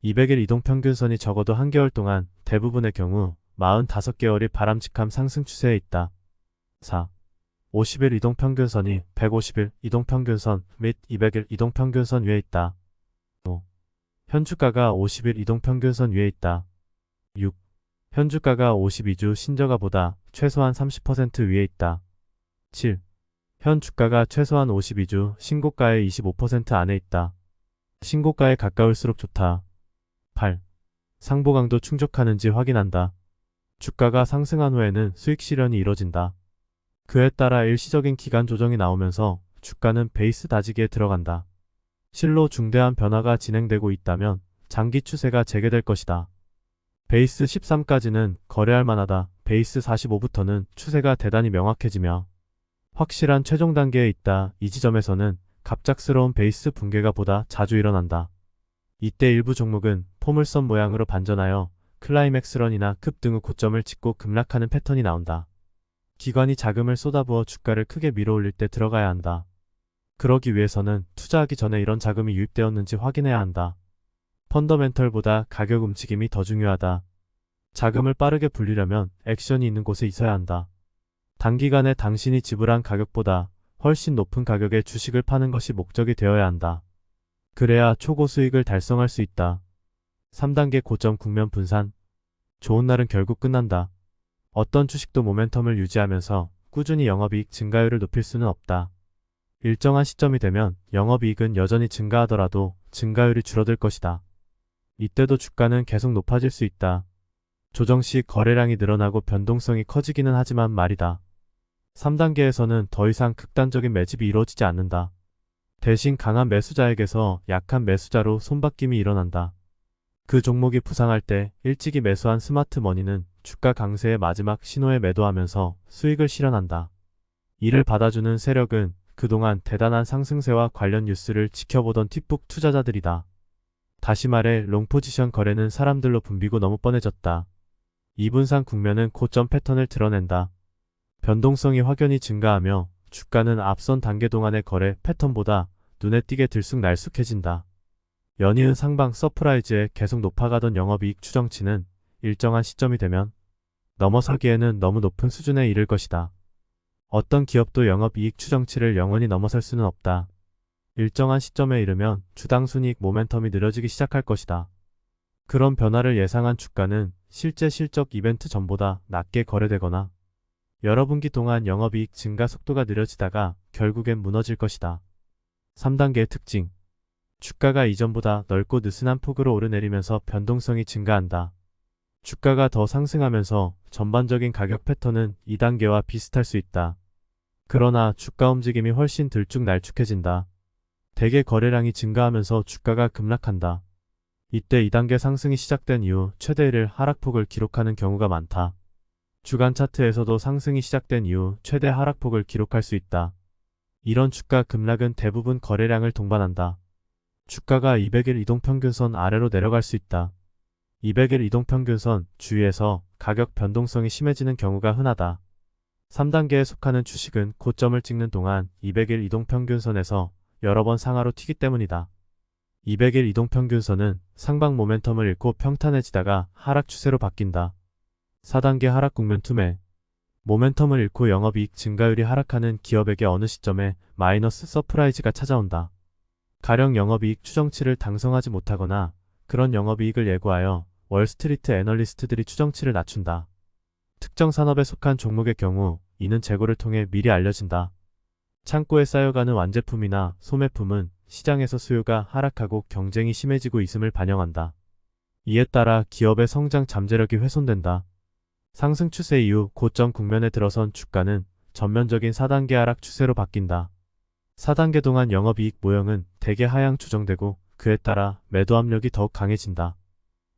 200일 이동평균선이 적어도 한개월 동안 대부분의 경우 45개월이 바람직한 상승 추세에 있다. 4. 50일 이동평균선이 150일 이동평균선 및 200일 이동평균선 위에 있다. 5. 현주가가 50일 이동평균선 위에 있다. 6. 현주가가 52주 신저가보다 최소한 30% 위에 있다. 7. 현주가가 최소한 52주 신고가의 25% 안에 있다. 신고가에 가까울수록 좋다. 8. 상보 강도 충족하는지 확인한다. 주가가 상승한 후에는 수익 실현이 이뤄진다. 그에 따라 일시적인 기간 조정이 나오면서 주가는 베이스 다지기에 들어간다. 실로 중대한 변화가 진행되고 있다면 장기 추세가 재개될 것이다. 베이스 13까지는 거래할 만하다. 베이스 45부터는 추세가 대단히 명확해지며 확실한 최종 단계에 있다. 이 지점에서는 갑작스러운 베이스 붕괴가 보다 자주 일어난다. 이때 일부 종목은 포물선 모양으로 반전하여 클라이맥스런이나 급등 후 고점을 찍고 급락하는 패턴이 나온다. 기관이 자금을 쏟아부어 주가를 크게 밀어올릴 때 들어가야 한다. 그러기 위해서는 투자하기 전에 이런 자금이 유입되었는지 확인해야 한다. 펀더멘털보다 가격 움직임이 더 중요하다. 자금을 빠르게 불리려면 액션이 있는 곳에 있어야 한다. 단기간에 당신이 지불한 가격보다 훨씬 높은 가격에 주식을 파는 것이 목적이 되어야 한다. 그래야 초고 수익을 달성할 수 있다. 3단계 고점 국면 분산. 좋은 날은 결국 끝난다. 어떤 주식도 모멘텀을 유지하면서 꾸준히 영업이익 증가율을 높일 수는 없다. 일정한 시점이 되면 영업이익은 여전히 증가하더라도 증가율이 줄어들 것이다. 이때도 주가는 계속 높아질 수 있다. 조정 시 거래량이 늘어나고 변동성이 커지기는 하지만 말이다. 3단계에서는 더 이상 극단적인 매집이 이루어지지 않는다. 대신 강한 매수자에게서 약한 매수자로 손바뀜이 일어난다. 그 종목이 부상할 때 일찍이 매수한 스마트머니는 주가 강세의 마지막 신호에 매도하면서 수익을 실현한다. 이를 받아주는 세력은 그동안 대단한 상승세와 관련 뉴스를 지켜보던 틱북 투자자들이다. 다시 말해 롱포지션 거래는 사람들로 붐비고 너무 뻔해졌다. 2분산 국면은 고점 패턴을 드러낸다. 변동성이 확연히 증가하며 주가는 앞선 단계 동안의 거래 패턴보다 눈에 띄게 들쑥날쑥해진다. 연이은 상방 서프라이즈에 계속 높아가던 영업이익 추정치는 일정한 시점이 되면 넘어서기에는 너무 높은 수준에 이를 것이다. 어떤 기업도 영업이익 추정치를 영원히 넘어설 수는 없다. 일정한 시점에 이르면 주당 순이익 모멘텀이 느려지기 시작할 것이다. 그런 변화를 예상한 주가는 실제 실적 이벤트 전보다 낮게 거래되거나 여러 분기 동안 영업이익 증가 속도가 느려지다가 결국엔 무너질 것이다. 3단계의 특징. 주가가 이전보다 넓고 느슨한 폭으로 오르내리면서 변동성이 증가한다. 주가가 더 상승하면서 전반적인 가격 패턴은 2단계와 비슷할 수 있다. 그러나 주가 움직임이 훨씬 들쭉날쭉해진다. 대개 거래량이 증가하면서 주가가 급락한다. 이때 2단계 상승이 시작된 이후 최대 1일 하락폭을 기록하는 경우가 많다. 주간 차트에서도 상승이 시작된 이후 최대 하락폭을 기록할 수 있다. 이런 주가 급락은 대부분 거래량을 동반한다. 주가가 200일 이동평균선 아래로 내려갈 수 있다. 200일 이동평균선 주위에서 가격 변동성이 심해지는 경우가 흔하다. 3단계에 속하는 주식은 고점을 찍는 동안 200일 이동평균선에서 여러 번 상하로 튀기 때문이다. 200일 이동평균선은 상방 모멘텀을 잃고 평탄해지다가 하락 추세로 바뀐다. 4단계 하락 국면 투매. 모멘텀을 잃고 영업이익 증가율이 하락하는 기업에게 어느 시점에 마이너스 서프라이즈가 찾아온다. 가령 영업이익 추정치를 달성하지 못하거나 그런 영업이익을 예고하여 월스트리트 애널리스트들이 추정치를 낮춘다. 특정 산업에 속한 종목의 경우 이는 재고를 통해 미리 알려진다. 창고에 쌓여가는 완제품이나 소매품은 시장에서 수요가 하락하고 경쟁이 심해지고 있음을 반영한다. 이에 따라 기업의 성장 잠재력이 훼손된다. 상승 추세 이후 고점 국면에 들어선 주가는 전면적인 4단계 하락 추세로 바뀐다. 4단계 동안 영업이익 모형은 대개 하향 조정되고 그에 따라 매도 압력이 더욱 강해진다.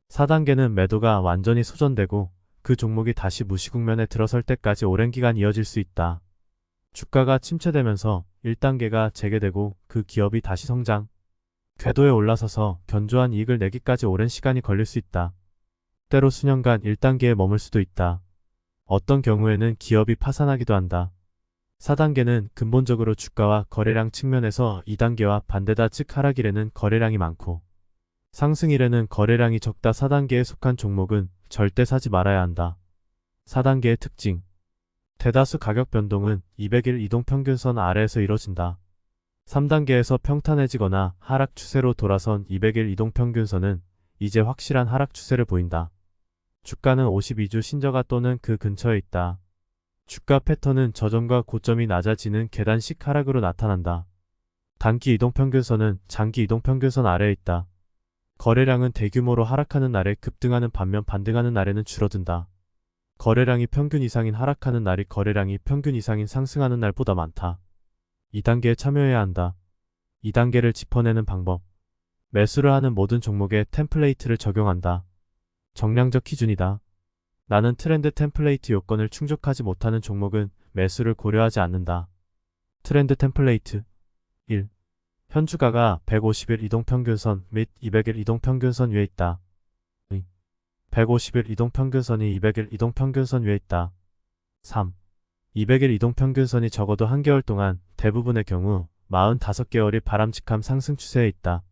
4단계는 매도가 완전히 소전되고 그 종목이 다시 무시 국면에 들어설 때까지 오랜 기간 이어질 수 있다. 주가가 침체되면서 1단계가 재개되고 그 기업이 다시 성장, 궤도에 올라서서 견조한 이익을 내기까지 오랜 시간이 걸릴 수 있다. 때로 수년간 1단계에 머물 수도 있다. 어떤 경우에는 기업이 파산하기도 한다. 4단계는 근본적으로 주가와 거래량 측면에서 2단계와 반대다. 즉 하락일에는 거래량이 많고 상승일에는 거래량이 적다. 4단계에 속한 종목은 절대 사지 말아야 한다. 4단계의 특징. 대다수 가격 변동은 200일 이동평균선 아래에서 이뤄진다. 3단계에서 평탄해지거나 하락 추세로 돌아선 200일 이동평균선은 이제 확실한 하락 추세를 보인다. 주가는 52주 신저가 또는 그 근처에 있다. 주가 패턴은 저점과 고점이 낮아지는 계단식 하락으로 나타난다. 단기 이동평균선은 장기 이동평균선 아래에 있다. 거래량은 대규모로 하락하는 날에 급등하는 반면 반등하는 날에는 줄어든다. 거래량이 평균 이상인 하락하는 날이 거래량이 평균 이상인 상승하는 날보다 많다. 2단계에 참여해야 한다. 2단계를 짚어내는 방법. 매수를 하는 모든 종목에 템플레이트를 적용한다. 정량적 기준이다. 나는 트렌드 템플레이트 요건을 충족하지 못하는 종목은 매수를 고려하지 않는다. 트렌드 템플레이트 1. 현주가가 150일 이동평균선 및 200일 이동평균선 위에 있다. 150일 이동평균선이 200일 이동평균선 위에 있다. 3. 200일 이동평균선이 적어도 한개월 동안, 대부분의 경우 45개월이 바람직한 상승 추세에 있다.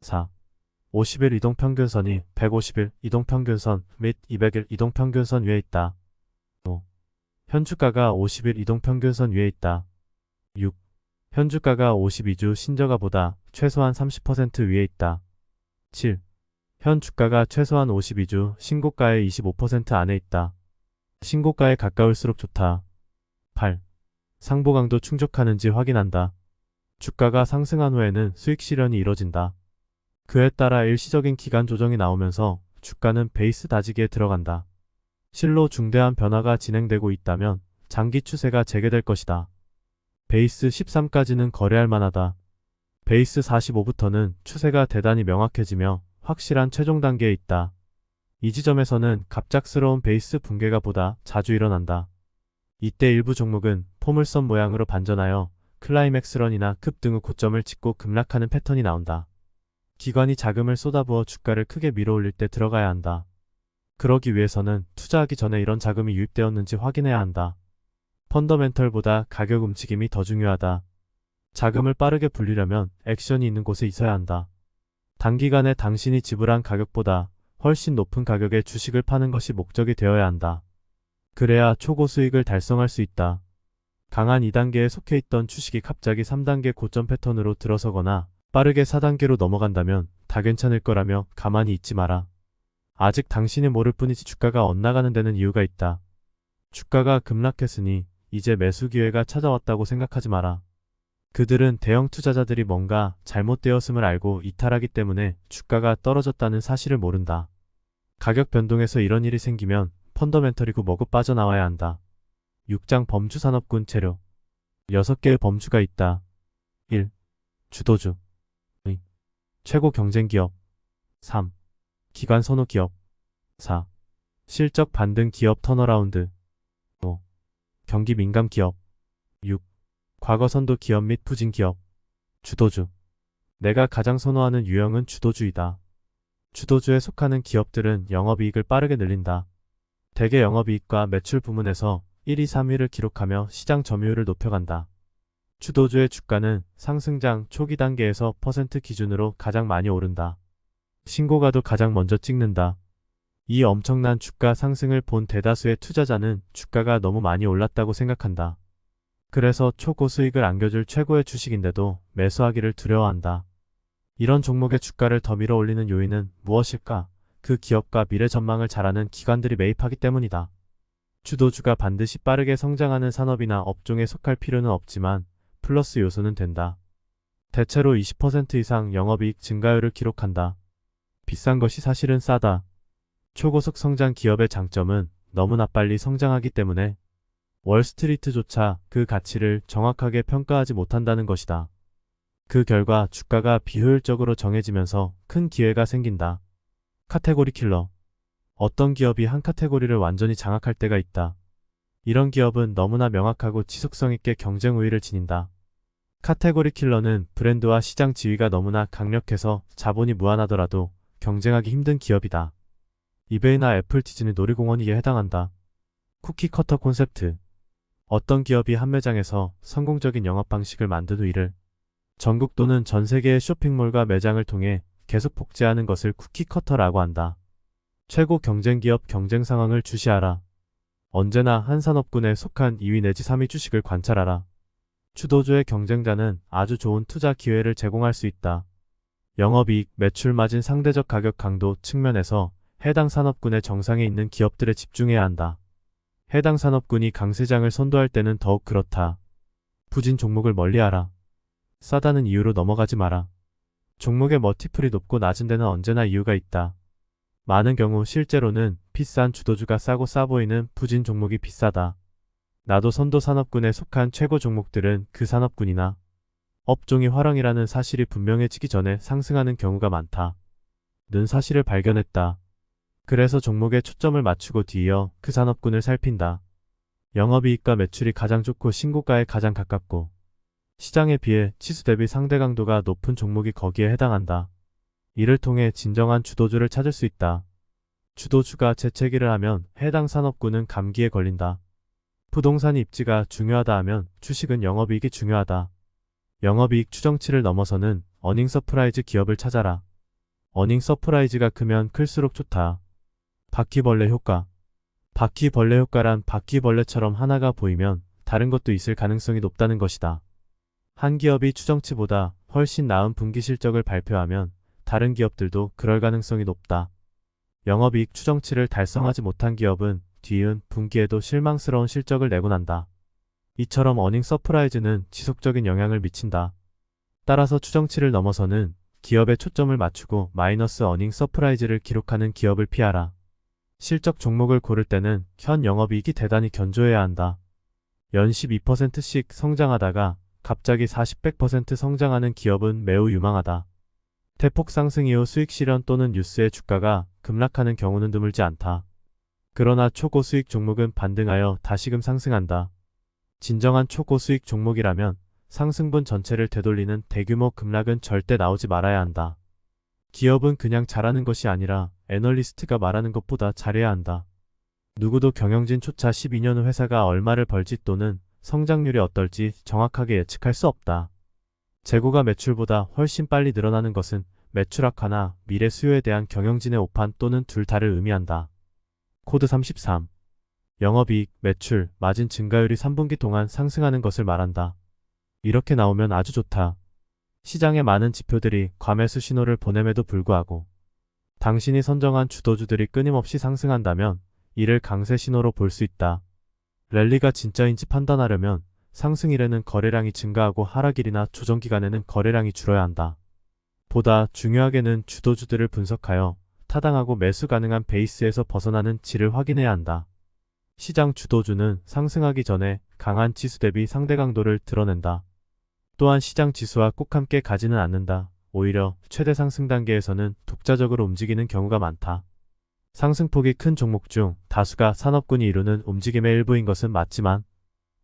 4. 50일 이동평균선이 150일 이동평균선 및 200일 이동평균선 위에 있다. 5. 현주가가 50일 이동평균선 위에 있다. 6. 현주가가 52주 신저가보다 최소한 30% 위에 있다. 7. 현 주가가 최소한 52주 신고가의 25% 안에 있다. 신고가에 가까울수록 좋다. 8. 상보 강도 충족하는지 확인한다. 주가가 상승한 후에는 수익 실현이 이뤄진다. 그에 따라 일시적인 기간 조정이 나오면서 주가는 베이스 다지기에 들어간다. 실로 중대한 변화가 진행되고 있다면 장기 추세가 재개될 것이다. 베이스 13까지는 거래할 만하다. 베이스 45부터는 추세가 대단히 명확해지며 확실한 최종 단계에 있다. 이 지점에서는 갑작스러운 베이스 붕괴가 보다 자주 일어난다. 이때 일부 종목은 포물선 모양으로 반전하여 클라이맥스런이나 급등의 고점을 찍고 급락하는 패턴이 나온다. 기관이 자금을 쏟아부어 주가를 크게 밀어올릴 때 들어가야 한다. 그러기 위해서는 투자하기 전에 이런 자금이 유입되었는지 확인해야 한다. 펀더멘털보다 가격 움직임이 더 중요하다. 자금을 빠르게 불리려면 액션이 있는 곳에 있어야 한다. 단기간에 당신이 지불한 가격보다 훨씬 높은 가격에 주식을 파는 것이 목적이 되어야 한다. 그래야 초고 수익을 달성할 수 있다. 강한 2단계에 속해 있던 주식이 갑자기 3단계 고점 패턴으로 들어서거나 빠르게 4단계로 넘어간다면 다 괜찮을 거라며 가만히 있지 마라. 아직 당신이 모를 뿐이지 주가가 엇나가는 데는 이유가 있다. 주가가 급락했으니 이제 매수 기회가 찾아왔다고 생각하지 마라. 그들은 대형 투자자들이 뭔가 잘못되었음을 알고 이탈하기 때문에 주가가 떨어졌다는 사실을 모른다. 가격 변동에서 이런 일이 생기면 펀더멘털이고 뭐고 빠져나와야 한다. 6장 범주산업군 재료 6개의 범주가 있다. 1. 주도주 2. 최고 경쟁기업 3. 기관 선호 기업 4. 실적 반등 기업 턴어라운드 5. 경기 민감 기업 6. 과거 선도 기업 및 부진 기업 주도주 내가 가장 선호하는 유형은 주도주이다. 주도주에 속하는 기업들은 영업이익을 빠르게 늘린다. 대개 영업이익과 매출 부문에서 1, 2, 3위를 기록하며 시장 점유율을 높여간다. 주도주의 주가는 상승장 초기 단계에서 퍼센트 기준으로 가장 많이 오른다. 신고가도 가장 먼저 찍는다. 이 엄청난 주가 상승을 본 대다수의 투자자는 주가가 너무 많이 올랐다고 생각한다. 그래서 초고 수익을 안겨줄 최고의 주식인데도 매수하기를 두려워한다. 이런 종목의 주가를 더 밀어 올리는 요인은 무엇일까? 그 기업과 미래 전망을 잘 아는 기관들이 매입하기 때문이다. 주도주가 반드시 빠르게 성장하는 산업이나 업종에 속할 필요는 없지만 플러스 요소는 된다. 대체로 20% 이상 영업이익 증가율을 기록한다. 비싼 것이 사실은 싸다. 초고속 성장 기업의 장점은 너무나 빨리 성장하기 때문에 월스트리트조차 그 가치를 정확하게 평가하지 못한다는 것이다. 그 결과 주가가 비효율적으로 정해지면서 큰 기회가 생긴다. 카테고리 킬러. 어떤 기업이 한 카테고리를 완전히 장악할 때가 있다. 이런 기업은 너무나 명확하고 지속성 있게 경쟁 우위를 지닌다. 카테고리 킬러는 브랜드와 시장 지위가 너무나 강력해서 자본이 무한하더라도 경쟁하기 힘든 기업이다. 이베이나 애플, 디즈니, 놀이공원이에 해당한다. 쿠키 커터 콘셉트. 어떤 기업이 한 매장에서 성공적인 영업 방식을 만든 후 이를 전국 또는 전 세계의 쇼핑몰과 매장을 통해 계속 복제하는 것을 쿠키 커터라고 한다. 최고 경쟁 기업 경쟁 상황을 주시하라. 언제나 한 산업군에 속한 2위 내지 3위 주식을 관찰하라. 주도주의 경쟁자는 아주 좋은 투자 기회를 제공할 수 있다. 영업이익, 매출 마진, 상대적 가격 강도 측면에서 해당 산업군의 정상에 있는 기업들에 집중해야 한다. 해당 산업군이 강세장을 선도할 때는 더욱 그렇다. 부진 종목을 멀리하라. 싸다는 이유로 넘어가지 마라. 종목의 머티플이 높고 낮은 데는 언제나 이유가 있다. 많은 경우 실제로는 비싼 주도주가 싸고 싸 보이는 부진 종목이 비싸다. 나도 선도 산업군에 속한 최고 종목들은 그 산업군이나 업종이 화랑이라는 사실이 분명해지기 전에 상승하는 경우가 많다. 는 사실을 발견했다. 그래서 종목에 초점을 맞추고 뒤이어 그 산업군을 살핀다. 영업이익과 매출이 가장 좋고 신고가에 가장 가깝고 시장에 비해 지수 대비 상대 강도가 높은 종목이 거기에 해당한다. 이를 통해 진정한 주도주를 찾을 수 있다. 주도주가 재채기를 하면 해당 산업군은 감기에 걸린다. 부동산 입지가 중요하다 하면 주식은 영업이익이 중요하다. 영업이익 추정치를 넘어서는 어닝 서프라이즈 기업을 찾아라. 어닝 서프라이즈가 크면 클수록 좋다. 바퀴벌레 효과. 바퀴벌레 효과란 바퀴벌레처럼 하나가 보이면 다른 것도 있을 가능성이 높다는 것이다. 한 기업이 추정치보다 훨씬 나은 분기 실적을 발표하면 다른 기업들도 그럴 가능성이 높다. 영업이익 추정치를 달성하지 못한 기업은 뒤은 분기에도 실망스러운 실적을 내고 난다. 이처럼 어닝 서프라이즈는 지속적인 영향을 미친다. 따라서 추정치를 넘어서는 기업에 초점을 맞추고 마이너스 어닝 서프라이즈를 기록하는 기업을 피하라. 실적 종목을 고를 때는 현 영업이익이 대단히 견조해야 한다. 연 12%씩 성장하다가 갑자기 40~100% 성장하는 기업은 매우 유망하다. 대폭 상승 이후 수익 실현 또는 뉴스의 주가가 급락하는 경우는 드물지 않다. 그러나 초고수익 종목은 반등하여 다시금 상승한다. 진정한 초고수익 종목이라면 상승분 전체를 되돌리는 대규모 급락은 절대 나오지 말아야 한다. 기업은 그냥 잘하는 것이 아니라 애널리스트가 말하는 것보다 잘해야 한다. 누구도 경영진 초차 12년 후 회사가 얼마를 벌지 또는 성장률이 어떨지 정확하게 예측할 수 없다. 재고가 매출보다 훨씬 빨리 늘어나는 것은 매출 악화나 미래 수요에 대한 경영진의 오판 또는 둘 다를 의미한다. 코드 33. 영업이익, 매출, 마진 증가율이 3분기 동안 상승하는 것을 말한다. 이렇게 나오면 아주 좋다. 시장의 많은 지표들이 과매수 신호를 보냄에도 불구하고 당신이 선정한 주도주들이 끊임없이 상승한다면 이를 강세 신호로 볼 수 있다. 랠리가 진짜인지 판단하려면 상승일에는 거래량이 증가하고 하락일이나 조정기간에는 거래량이 줄어야 한다. 보다 중요하게는 주도주들을 분석하여 타당하고 매수 가능한 베이스에서 벗어나는 질을 확인해야 한다. 시장 주도주는 상승하기 전에 강한 지수 대비 상대 강도를 드러낸다. 또한 시장 지수와 꼭 함께 가지는 않는다. 오히려 최대 상승 단계에서는 독자적으로 움직이는 경우가 많다. 상승폭이 큰 종목 중 다수가 산업군이 이루는 움직임의 일부인 것은 맞지만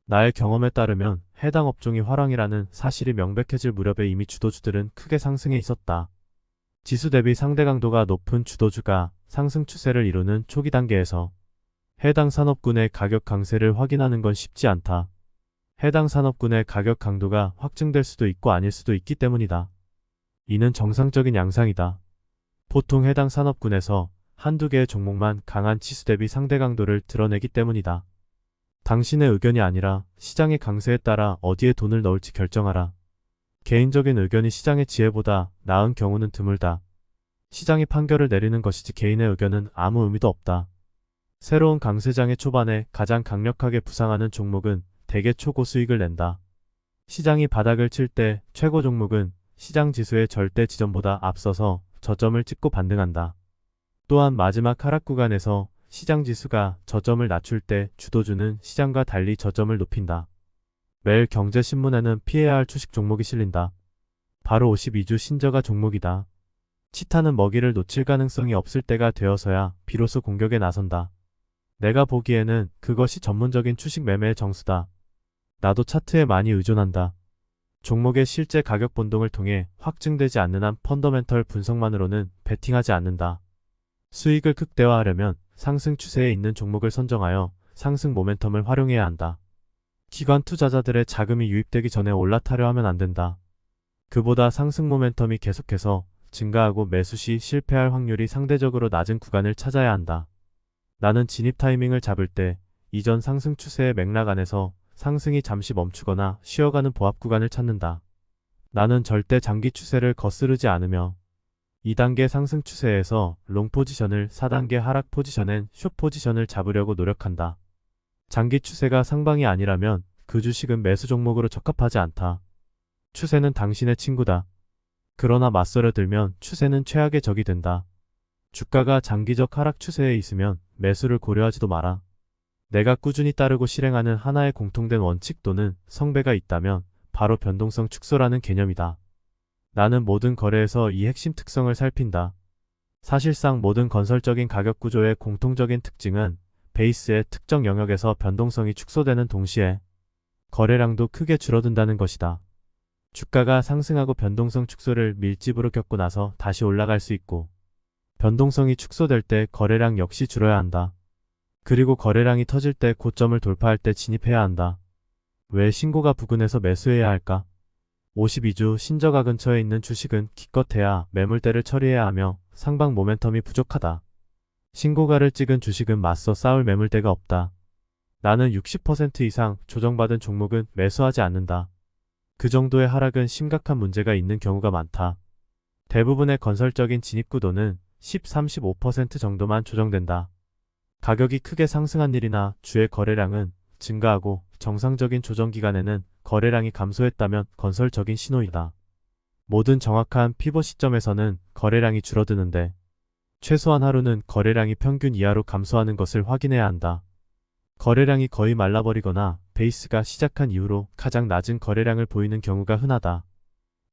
나의 경험에 따르면 해당 업종이 화랑이라는 사실이 명백해질 무렵에 이미 주도주들은 크게 상승해 있었다. 지수 대비 상대 강도가 높은 주도주가 상승 추세를 이루는 초기 단계에서 해당 산업군의 가격 강세를 확인하는 건 쉽지 않다. 해당 산업군의 가격 강도가 확증될 수도 있고 아닐 수도 있기 때문이다. 이는 정상적인 양상이다. 보통 해당 산업군에서 한두 개의 종목만 강한 지수 대비 상대 강도를 드러내기 때문이다. 당신의 의견이 아니라 시장의 강세에 따라 어디에 돈을 넣을지 결정하라. 개인적인 의견이 시장의 지혜보다 나은 경우는 드물다. 시장이 판결을 내리는 것이지 개인의 의견은 아무 의미도 없다. 새로운 강세장의 초반에 가장 강력하게 부상하는 종목은 대개 초고 수익을 낸다. 시장이 바닥을 칠 때 최고 종목은 시장 지수의 절대 지점보다 앞서서 저점을 찍고 반등한다. 또한 마지막 하락 구간에서 시장 지수가 저점을 낮출 때 주도주는 시장과 달리 저점을 높인다. 매일 경제신문에는 피해야 할 주식 종목이 실린다. 바로 52주 신저가 종목이다. 치타는 먹이를 놓칠 가능성이 없을 때가 되어서야 비로소 공격에 나선다. 내가 보기에는 그것이 전문적인 주식 매매의 정수다. 나도 차트에 많이 의존한다. 종목의 실제 가격 변동을 통해 확증되지 않는 한 펀더멘털 분석만으로는 베팅하지 않는다. 수익을 극대화하려면 상승 추세에 있는 종목을 선정하여 상승 모멘텀을 활용해야 한다. 기관 투자자들의 자금이 유입되기 전에 올라타려 하면 안 된다. 그보다 상승 모멘텀이 계속해서 증가하고 매수 시 실패할 확률이 상대적으로 낮은 구간을 찾아야 한다. 나는 진입 타이밍을 잡을 때 이전 상승 추세의 맥락 안에서 상승이 잠시 멈추거나 쉬어가는 보합 구간을 찾는다. 나는 절대 장기 추세를 거스르지 않으며 2단계 상승 추세에서 롱 포지션을 4단계 하락 포지션엔 숏 포지션을 잡으려고 노력한다. 장기 추세가 상방이 아니라면 그 주식은 매수 종목으로 적합하지 않다. 추세는 당신의 친구다. 그러나 맞서려 들면 추세는 최악의 적이 된다. 주가가 장기적 하락 추세에 있으면 매수를 고려하지도 마라. 내가 꾸준히 따르고 실행하는 하나의 공통된 원칙 또는 성배가 있다면 바로 변동성 축소라는 개념이다. 나는 모든 거래에서 이 핵심 특성을 살핀다. 사실상 모든 건설적인 가격 구조의 공통적인 특징은 베이스의 특정 영역에서 변동성이 축소되는 동시에 거래량도 크게 줄어든다는 것이다. 주가가 상승하고 변동성 축소를 밀집으로 겪고 나서 다시 올라갈 수 있고 변동성이 축소될 때 거래량 역시 줄어야 한다. 그리고 거래량이 터질 때 고점을 돌파할 때 진입해야 한다. 왜 신고가 부근에서 매수해야 할까? 52주 신저가 근처에 있는 주식은 기껏해야 매물대를 처리해야 하며 상방 모멘텀이 부족하다. 신고가를 찍은 주식은 맞서 싸울 매물대가 없다. 나는 60% 이상 조정받은 종목은 매수하지 않는다. 그 정도의 하락은 심각한 문제가 있는 경우가 많다. 대부분의 건설적인 진입구도는 10-35% 정도만 조정된다. 가격이 크게 상승한 일이나 주의 거래량은 증가하고 정상적인 조정 기간에는 거래량이 감소했다면 건설적인 신호이다. 모든 정확한 피벗 시점에서는 거래량이 줄어드는데 최소한 하루는 거래량이 평균 이하로 감소하는 것을 확인해야 한다. 거래량이 거의 말라버리거나 베이스가 시작한 이후로 가장 낮은 거래량을 보이는 경우가 흔하다.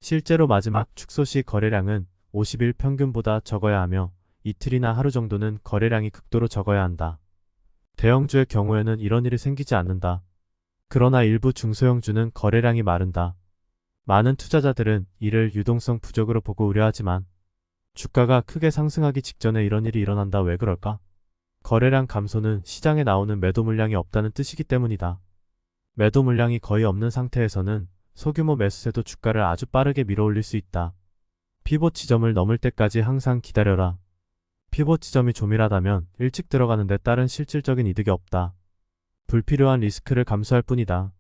실제로 마지막 축소 시 거래량은 50일 평균보다 적어야 하며 이틀이나 하루 정도는 거래량이 극도로 적어야 한다. 대형주의 경우에는 이런 일이 생기지 않는다. 그러나 일부 중소형주는 거래량이 마른다. 많은 투자자들은 이를 유동성 부족으로 보고 우려하지만 주가가 크게 상승하기 직전에 이런 일이 일어난다. 왜 그럴까? 거래량 감소는 시장에 나오는 매도 물량이 없다는 뜻이기 때문이다. 매도 물량이 거의 없는 상태에서는 소규모 매수세도 주가를 아주 빠르게 밀어올릴 수 있다. 피봇 지점을 넘을 때까지 항상 기다려라. 피봇 지점이 조밀하다면 일찍 들어가는데 따른 실질적인 이득이 없다. 불필요한 리스크를 감수할 뿐이다.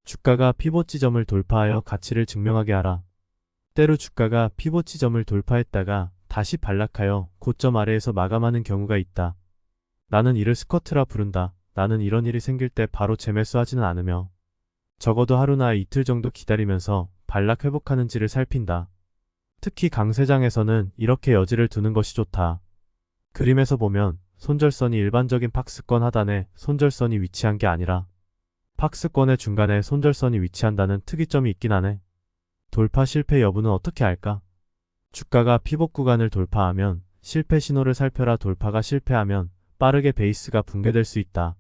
주가가 피봇 지점을 돌파하여 가치를 증명하게 하라. 때로 주가가 피봇 지점을 돌파했다가 다시 반락하여 고점 아래에서 마감하는 경우가 있다. 나는 이를 스쿼트라 부른다. 나는 이런 일이 생길 때 바로 재매수하지는 않으며 적어도 하루나 이틀 정도 기다리면서 반락 회복하는지를 살핀다. 특히 강세장에서는 이렇게 여지를 두는 것이 좋다. 그림에서 보면 손절선이 일반적인 박스권 하단에 손절선이 위치한 게 아니라 박스권의 중간에 손절선이 위치한다는 특이점이 있긴 하네. 돌파 실패 여부는 어떻게 알까? 주가가 피봇 구간을 돌파하면 실패 신호를 살펴라. 돌파가 실패하면 빠르게 베이스가 붕괴될 수 있다.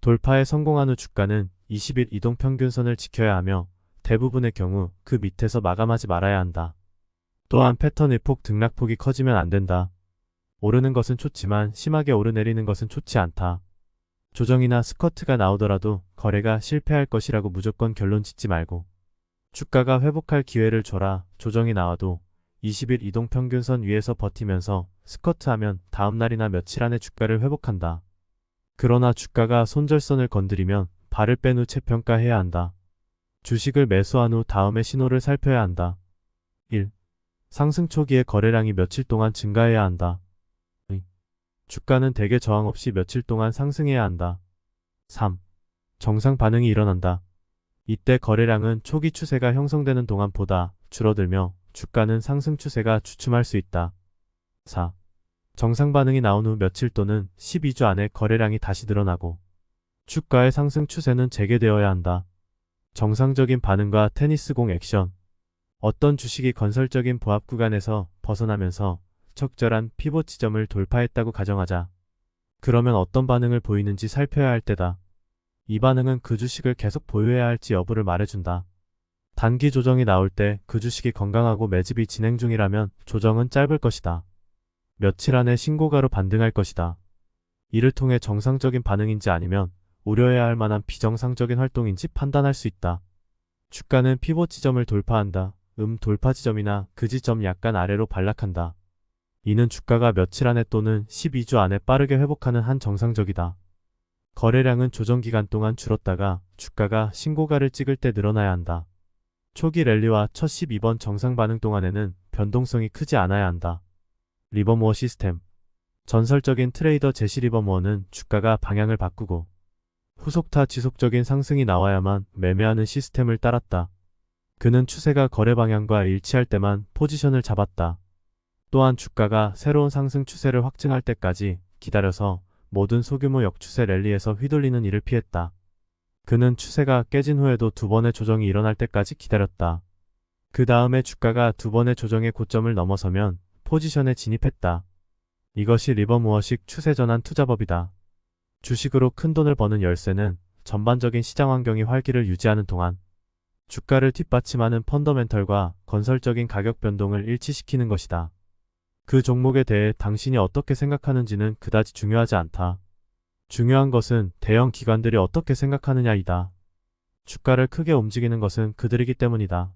돌파에 성공한 후 주가는 20일 이동평균선을 지켜야 하며 대부분의 경우 그 밑에서 마감하지 말아야 한다. 또한 패턴 일폭 등락폭이 커지면 안 된다. 오르는 것은 좋지만 심하게 오르내리는 것은 좋지 않다. 조정이나 스쿼트가 나오더라도 거래가 실패할 것이라고 무조건 결론 짓지 말고 주가가 회복할 기회를 줘라. 조정이 나와도 20일 이동평균선 위에서 버티면서 스쿼트하면 다음날이나 며칠 안에 주가를 회복한다. 그러나 주가가 손절선을 건드리면 발을 뺀 후 재평가해야 한다. 주식을 매수한 후 다음의 신호를 살펴야 한다. 1. 상승 초기에 거래량이 며칠 동안 증가해야 한다. 2. 주가는 대개 저항 없이 며칠 동안 상승해야 한다. 3. 정상 반응이 일어난다. 이때 거래량은 초기 추세가 형성되는 동안보다 줄어들며 주가는 상승 추세가 주춤할 수 있다. 4. 정상 반응이 나온 후 며칠 또는 12주 안에 거래량이 다시 늘어나고 주가의 상승 추세는 재개되어야 한다. 정상적인 반응과 테니스공 액션. 어떤 주식이 건설적인 보합 구간에서 벗어나면서 적절한 피봇 지점을 돌파했다고 가정하자. 그러면 어떤 반응을 보이는지 살펴야 할 때다. 이 반응은 그 주식을 계속 보유해야 할지 여부를 말해준다. 단기 조정이 나올 때 그 주식이 건강하고 매집이 진행 중이라면 조정은 짧을 것이다. 며칠 안에 신고가로 반등할 것이다. 이를 통해 정상적인 반응인지 아니면 우려해야 할 만한 비정상적인 활동인지 판단할 수 있다. 주가는 피봇 지점을 돌파한다. 돌파 지점이나 그 지점 약간 아래로 반락한다. 이는 주가가 며칠 안에 또는 12주 안에 빠르게 회복하는 한 정상적이다. 거래량은 조정 기간 동안 줄었다가 주가가 신고가를 찍을 때 늘어나야 한다. 초기 랠리와 첫 12번 정상 반응 동안에는 변동성이 크지 않아야 한다. 리버모어 시스템. 전설적인 트레이더 제시 리버모어는 주가가 방향을 바꾸고 후속타 지속적인 상승이 나와야만 매매하는 시스템을 따랐다. 그는 추세가 거래 방향과 일치할 때만 포지션을 잡았다. 또한 주가가 새로운 상승 추세를 확증할 때까지 기다려서 모든 소규모 역추세 랠리에서 휘둘리는 일을 피했다. 그는 추세가 깨진 후에도 두 번의 조정이 일어날 때까지 기다렸다. 그 다음에 주가가 두 번의 조정의 고점을 넘어서면 포지션에 진입했다. 이것이 리버모어식 추세전환 투자법이다. 주식으로 큰 돈을 버는 열쇠는 전반적인 시장 환경이 활기를 유지하는 동안 주가를 뒷받침하는 펀더멘털과 건설적인 가격 변동을 일치시키는 것이다. 그 종목에 대해 당신이 어떻게 생각하는지는 그다지 중요하지 않다. 중요한 것은 대형 기관들이 어떻게 생각하느냐이다. 주가를 크게 움직이는 것은 그들이기 때문이다.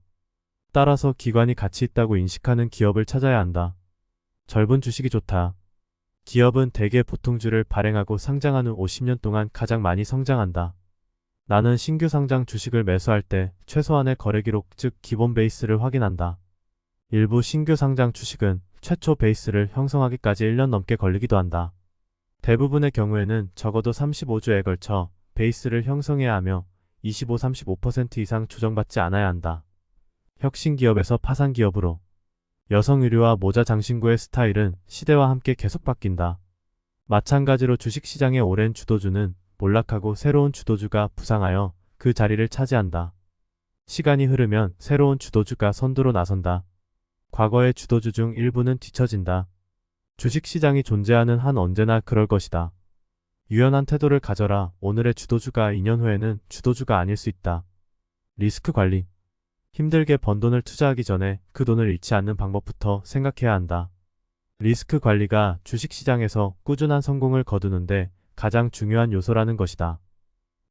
따라서 기관이 가치 있다고 인식하는 기업을 찾아야 한다. 젊은 주식이 좋다. 기업은 대개 보통주를 발행하고 상장한 후 50년 동안 가장 많이 성장한다. 나는 신규 상장 주식을 매수할 때 최소한의 거래 기록, 즉 기본 베이스를 확인한다. 일부 신규 상장 주식은 최초 베이스를 형성하기까지 1년 넘게 걸리기도 한다. 대부분의 경우에는 적어도 35주에 걸쳐 베이스를 형성해야 하며 25-35% 이상 조정받지 않아야 한다. 혁신 기업에서 파산 기업으로 여성 의류와 모자 장신구의 스타일은 시대와 함께 계속 바뀐다. 마찬가지로 주식시장의 오랜 주도주는 몰락하고 새로운 주도주가 부상하여 그 자리를 차지한다. 시간이 흐르면 새로운 주도주가 선두로 나선다. 과거의 주도주 중 일부는 뒤처진다. 주식시장이 존재하는 한 언제나 그럴 것이다. 유연한 태도를 가져라. 오늘의 주도주가 2년 후에는 주도주가 아닐 수 있다. 리스크 관리. 힘들게 번 돈을 투자하기 전에 그 돈을 잃지 않는 방법부터 생각해야 한다. 리스크 관리가 주식시장에서 꾸준한 성공을 거두는데 가장 중요한 요소라는 것이다.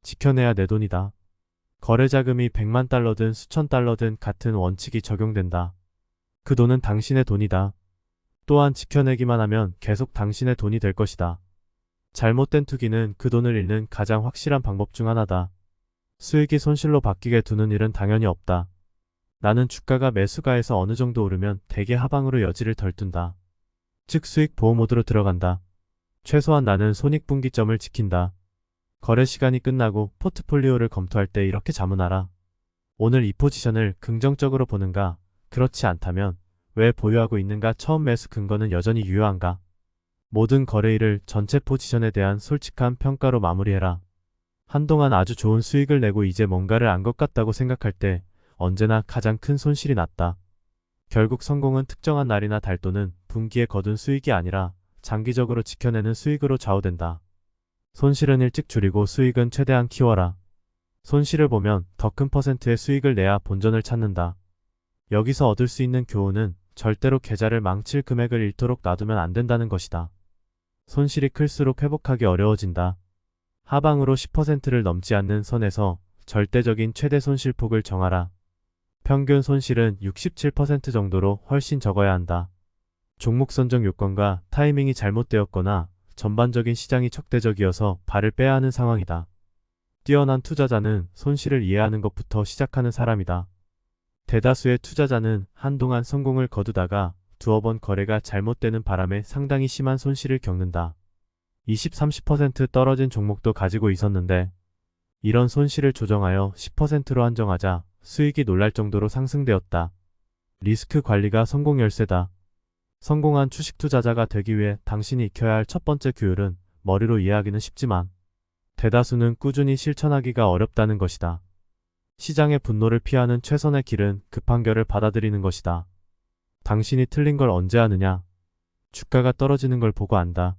지켜내야 내 돈이다. 거래 자금이 100만 달러든 수천 달러든 같은 원칙이 적용된다. 그 돈은 당신의 돈이다. 또한 지켜내기만 하면 계속 당신의 돈이 될 것이다. 잘못된 투기는 그 돈을 잃는 가장 확실한 방법 중 하나다. 수익이 손실로 바뀌게 두는 일은 당연히 없다. 나는 주가가 매수가에서 어느 정도 오르면 대개 하방으로 여지를 덜 둔다. 즉 수익 보호 모드로 들어간다. 최소한 나는 손익분기점을 지킨다. 거래 시간이 끝나고 포트폴리오를 검토할 때 이렇게 자문하라. 오늘 이 포지션을 긍정적으로 보는가? 그렇지 않다면 왜 보유하고 있는가? 처음 매수 근거는 여전히 유효한가? 모든 거래일을 전체 포지션에 대한 솔직한 평가로 마무리해라. 한동안 아주 좋은 수익을 내고 이제 뭔가를 안 것 같다고 생각할 때 언제나 가장 큰 손실이 났다. 결국 성공은 특정한 날이나 달 또는 분기에 거둔 수익이 아니라 장기적으로 지켜내는 수익으로 좌우된다. 손실은 일찍 줄이고 수익은 최대한 키워라. 손실을 보면 더 큰 퍼센트의 수익을 내야 본전을 찾는다. 여기서 얻을 수 있는 교훈은 절대로 계좌를 망칠 금액을 잃도록 놔두면 안 된다는 것이다. 손실이 클수록 회복하기 어려워진다. 하방으로 10%를 넘지 않는 선에서 절대적인 최대 손실폭을 정하라. 평균 손실은 67% 정도로 훨씬 적어야 한다. 종목 선정 요건과 타이밍이 잘못되었거나 전반적인 시장이 적대적이어서 발을 빼야 하는 상황이다. 뛰어난 투자자는 손실을 이해하는 것부터 시작하는 사람이다. 대다수의 투자자는 한동안 성공을 거두다가 두어 번 거래가 잘못되는 바람에 상당히 심한 손실을 겪는다. 20-30% 떨어진 종목도 가지고 있었는데 이런 손실을 조정하여 10%로 한정하자 수익이 놀랄 정도로 상승되었다. 리스크 관리가 성공 열쇠다. 성공한 주식 투자자가 되기 위해 당신이 익혀야 할 첫 번째 규율은 머리로 이해하기는 쉽지만 대다수는 꾸준히 실천하기가 어렵다는 것이다. 시장의 분노를 피하는 최선의 길은 급한결을 받아들이는 것이다. 당신이 틀린 걸 언제 아느냐? 주가가 떨어지는 걸 보고 안다.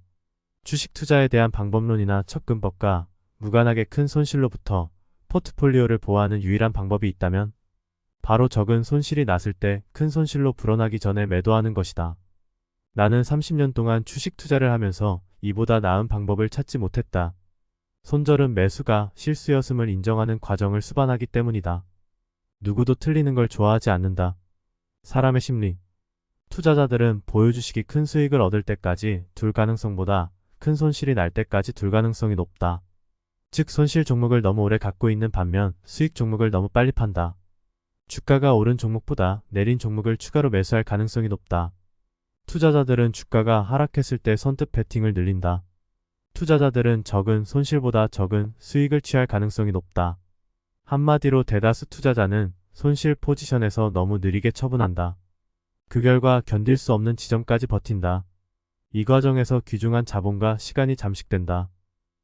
주식 투자에 대한 방법론이나 접근법과 무관하게 큰 손실로부터 포트폴리오를 보호하는 유일한 방법이 있다면 바로 적은 손실이 났을 때 큰 손실로 불어나기 전에 매도하는 것이다. 나는 30년 동안 주식 투자를 하면서 이보다 나은 방법을 찾지 못했다. 손절은 매수가 실수였음을 인정하는 과정을 수반하기 때문이다. 누구도 틀리는 걸 좋아하지 않는다. 사람의 심리. 투자자들은 보유 주식이 큰 수익을 얻을 때까지 둘 가능성보다 큰 손실이 날 때까지 둘 가능성이 높다. 즉 손실 종목을 너무 오래 갖고 있는 반면 수익 종목을 너무 빨리 판다. 주가가 오른 종목보다 내린 종목을 추가로 매수할 가능성이 높다. 투자자들은 주가가 하락했을 때 선뜻 베팅을 늘린다. 투자자들은 적은 손실보다 적은 수익을 취할 가능성이 높다. 한마디로 대다수 투자자는 손실 포지션에서 너무 느리게 처분한다. 그 결과 견딜 수 없는 지점까지 버틴다. 이 과정에서 귀중한 자본과 시간이 잠식된다.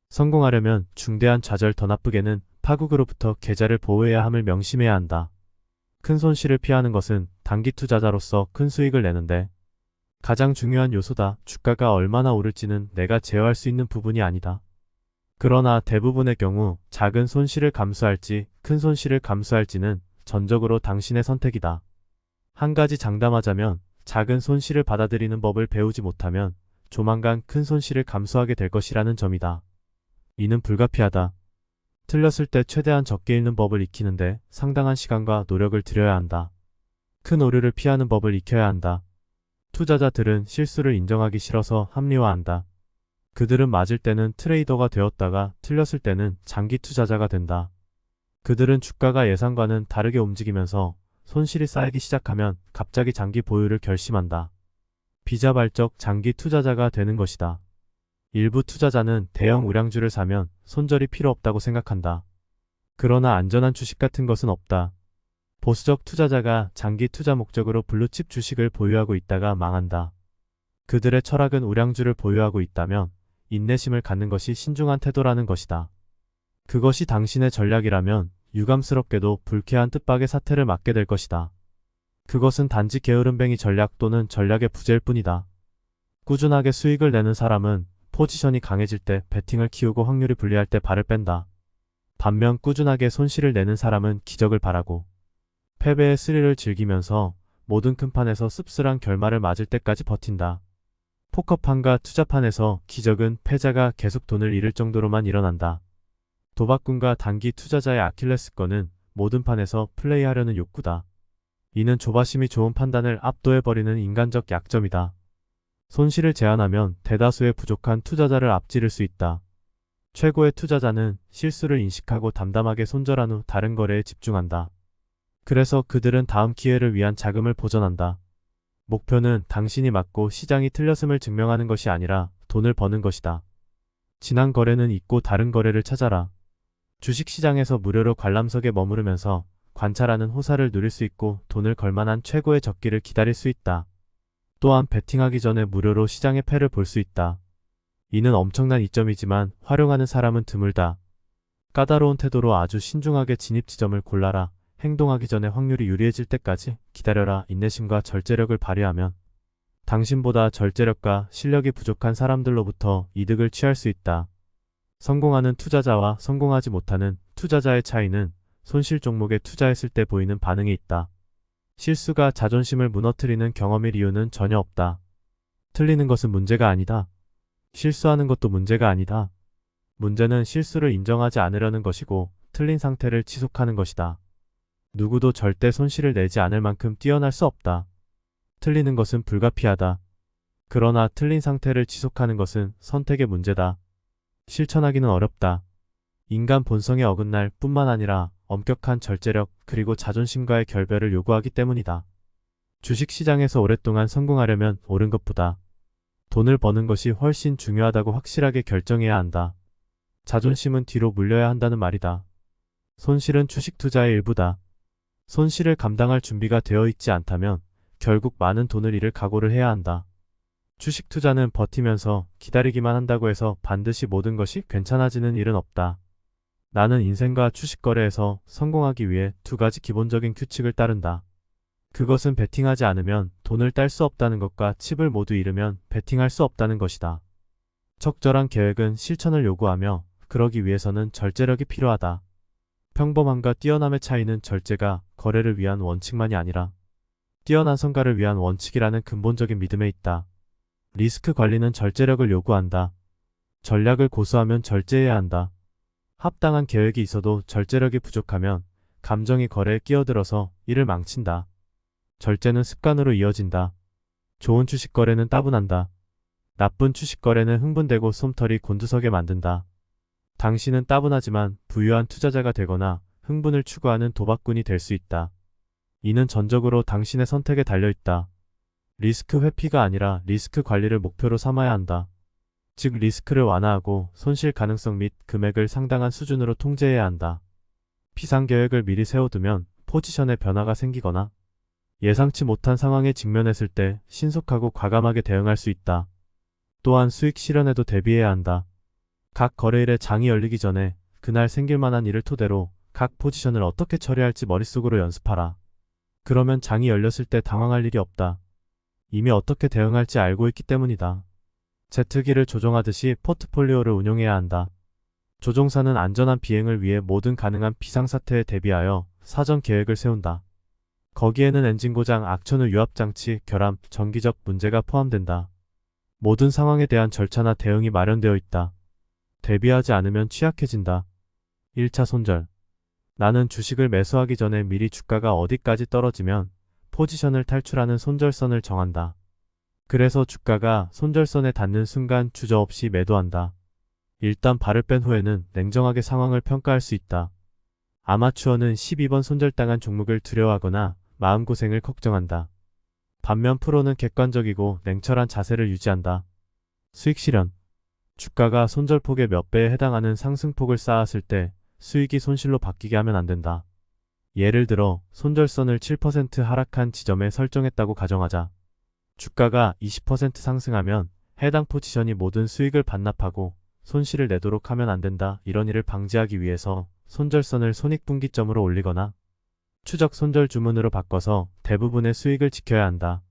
성공하려면 중대한 좌절, 더 나쁘게는 파국으로부터 계좌를 보호해야 함을 명심해야 한다. 큰 손실을 피하는 것은 단기 투자자로서 큰 수익을 내는데 가장 중요한 요소다. 주가가 얼마나 오를지는 내가 제어할 수 있는 부분이 아니다. 그러나 대부분의 경우 작은 손실을 감수할지 큰 손실을 감수할지는 전적으로 당신의 선택이다. 한 가지 장담하자면 작은 손실을 받아들이는 법을 배우지 못하면 조만간 큰 손실을 감수하게 될 것이라는 점이다. 이는 불가피하다. 틀렸을 때 최대한 적게 읽는 법을 익히는데 상당한 시간과 노력을 들여야 한다. 큰 오류를 피하는 법을 익혀야 한다. 투자자들은 실수를 인정하기 싫어서 합리화한다. 그들은 맞을 때는 트레이더가 되었다가 틀렸을 때는 장기 투자자가 된다. 그들은 주가가 예상과는 다르게 움직이면서 손실이 쌓이기 시작하면 갑자기 장기 보유를 결심한다. 비자발적 장기 투자자가 되는 것이다. 일부 투자자는 대형 우량주를 사면 손절이 필요 없다고 생각한다. 그러나 안전한 주식 같은 것은 없다. 보수적 투자자가 장기 투자 목적으로 블루칩 주식을 보유하고 있다가 망한다. 그들의 철학은 우량주를 보유하고 있다면 인내심을 갖는 것이 신중한 태도라는 것이다. 그것이 당신의 전략이라면 유감스럽게도 불쾌한 뜻밖의 사태를 맞게 될 것이다. 그것은 단지 게으름뱅이 전략 또는 전략의 부재일 뿐이다. 꾸준하게 수익을 내는 사람은 포지션이 강해질 때 베팅을 키우고 확률이 불리할 때 발을 뺀다. 반면 꾸준하게 손실을 내는 사람은 기적을 바라고 패배의 스릴을 즐기면서 모든 큰 판에서 씁쓸한 결말을 맞을 때까지 버틴다. 포커판과 투자판에서 기적은 패자가 계속 돈을 잃을 정도로만 일어난다. 도박꾼과 단기 투자자의 아킬레스건은 모든 판에서 플레이하려는 욕구다. 이는 조바심이 좋은 판단을 압도해버리는 인간적 약점이다. 손실을 제한하면 대다수의 부족한 투자자를 앞지를 수 있다. 최고의 투자자는 실수를 인식하고 담담하게 손절한 후 다른 거래에 집중한다. 그래서 그들은 다음 기회를 위한 자금을 보전한다. 목표는 당신이 맞고 시장이 틀렸음을 증명하는 것이 아니라 돈을 버는 것이다. 지난 거래는 잊고 다른 거래를 찾아라. 주식시장에서 무료로 관람석에 머무르면서 관찰하는 호사를 누릴 수 있고 돈을 걸만한 최고의 적기를 기다릴 수 있다. 또한 베팅하기 전에 무료로 시장의 패를 볼 수 있다. 이는 엄청난 이점이지만 활용하는 사람은 드물다. 까다로운 태도로 아주 신중하게 진입 지점을 골라라. 행동하기 전에 확률이 유리해질 때까지 기다려라. 인내심과 절제력을 발휘하면 당신보다 절제력과 실력이 부족한 사람들로부터 이득을 취할 수 있다. 성공하는 투자자와 성공하지 못하는 투자자의 차이는 손실 종목에 투자했을 때 보이는 반응이 있다. 실수가 자존심을 무너뜨리는 경험일 이유는 전혀 없다. 틀리는 것은 문제가 아니다. 실수하는 것도 문제가 아니다. 문제는 실수를 인정하지 않으려는 것이고 틀린 상태를 지속하는 것이다. 누구도 절대 손실을 내지 않을 만큼 뛰어날 수 없다. 틀리는 것은 불가피하다. 그러나 틀린 상태를 지속하는 것은 선택의 문제다. 실천하기는 어렵다. 인간 본성에 어긋날 뿐만 아니라 엄격한 절제력 그리고 자존심과의 결별을 요구하기 때문이다. 주식시장에서 오랫동안 성공하려면 옳은 것보다 돈을 버는 것이 훨씬 중요하다고 확실하게 결정해야 한다. 자존심은 뒤로 물려야 한다는 말이다. 손실은 주식 투자의 일부다. 손실을 감당할 준비가 되어 있지 않다면 결국 많은 돈을 잃을 각오를 해야 한다. 주식 투자는 버티면서 기다리기만 한다고 해서 반드시 모든 것이 괜찮아지는 일은 없다. 나는 인생과 주식 거래에서 성공하기 위해 두 가지 기본적인 규칙을 따른다. 그것은 베팅하지 않으면 돈을 딸 수 없다는 것과 칩을 모두 잃으면 베팅할 수 없다는 것이다. 적절한 계획은 실천을 요구하며 그러기 위해서는 절제력이 필요하다. 평범함과 뛰어남의 차이는 절제가 거래를 위한 원칙만이 아니라 뛰어난 성과를 위한 원칙이라는 근본적인 믿음에 있다. 리스크 관리는 절제력을 요구한다. 전략을 고수하면 절제해야 한다. 합당한 계획이 있어도 절제력이 부족하면 감정이 거래에 끼어들어서 이를 망친다. 절제는 습관으로 이어진다. 좋은 주식 거래는 따분한다. 나쁜 주식 거래는 흥분되고 솜털이 곤두서게 만든다. 당신은 따분하지만 부유한 투자자가 되거나 흥분을 추구하는 도박꾼이 될 수 있다. 이는 전적으로 당신의 선택에 달려있다. 리스크 회피가 아니라 리스크 관리를 목표로 삼아야 한다. 즉 리스크를 완화하고 손실 가능성 및 금액을 상당한 수준으로 통제해야 한다. 비상계획을 미리 세워두면 포지션에 변화가 생기거나 예상치 못한 상황에 직면했을 때 신속하고 과감하게 대응할 수 있다. 또한 수익 실현에도 대비해야 한다. 각 거래일에 장이 열리기 전에 그날 생길 만한 일을 토대로 각 포지션을 어떻게 처리할지 머릿속으로 연습하라. 그러면 장이 열렸을 때 당황할 일이 없다. 이미 어떻게 대응할지 알고 있기 때문이다. 제트기를 조종하듯이 포트폴리오를 운용해야 한다. 조종사는 안전한 비행을 위해 모든 가능한 비상사태에 대비하여 사전 계획을 세운다. 거기에는 엔진 고장, 악천후 유압장치, 결함, 정기적 문제가 포함된다. 모든 상황에 대한 절차나 대응이 마련되어 있다. 대비하지 않으면 취약해진다. 1차 손절. 나는 주식을 매수하기 전에 미리 주가가 어디까지 떨어지면 포지션을 탈출하는 손절선을 정한다. 그래서 주가가 손절선에 닿는 순간 주저없이 매도한다. 일단 발을 뺀 후에는 냉정하게 상황을 평가할 수 있다. 아마추어는 12번 손절당한 종목을 두려워하거나 마음고생을 걱정한다. 반면 프로는 객관적이고 냉철한 자세를 유지한다. 수익 실현. 주가가 손절폭의 몇 배에 해당하는 상승폭을 쌓았을 때 수익이 손실로 바뀌게 하면 안 된다. 예를 들어 손절선을 7% 하락한 지점에 설정했다고 가정하자. 주가가 20% 상승하면 해당 포지션이 모든 수익을 반납하고 손실을 내도록 하면 안 된다. 이런 일을 방지하기 위해서 손절선을 손익분기점으로 올리거나 추적 손절 주문으로 바꿔서 대부분의 수익을 지켜야 한다.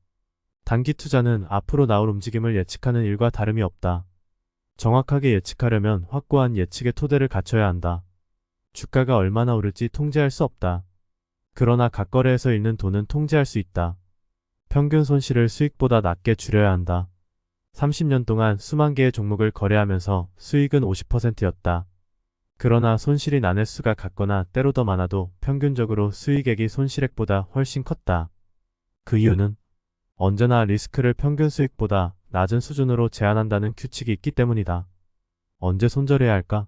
단기 투자는 앞으로 나올 움직임을 예측하는 일과 다름이 없다. 정확하게 예측하려면 확고한 예측의 토대를 갖춰야 한다. 주가가 얼마나 오를지 통제할 수 없다. 그러나 갓거래에서 잃는 돈은 통제할 수 있다. 평균 손실을 수익보다 낮게 줄여야 한다. 30년 동안 수만 개의 종목을 거래하면서 수익은 50%였다. 그러나 손실이 나는 수가 같거나 때로 더 많아도 평균적으로 수익액이 손실액보다 훨씬 컸다. 그 이유는 언제나 리스크를 평균 수익보다 낮은 수준으로 제한한다는 규칙이 있기 때문이다. 언제 손절해야 할까?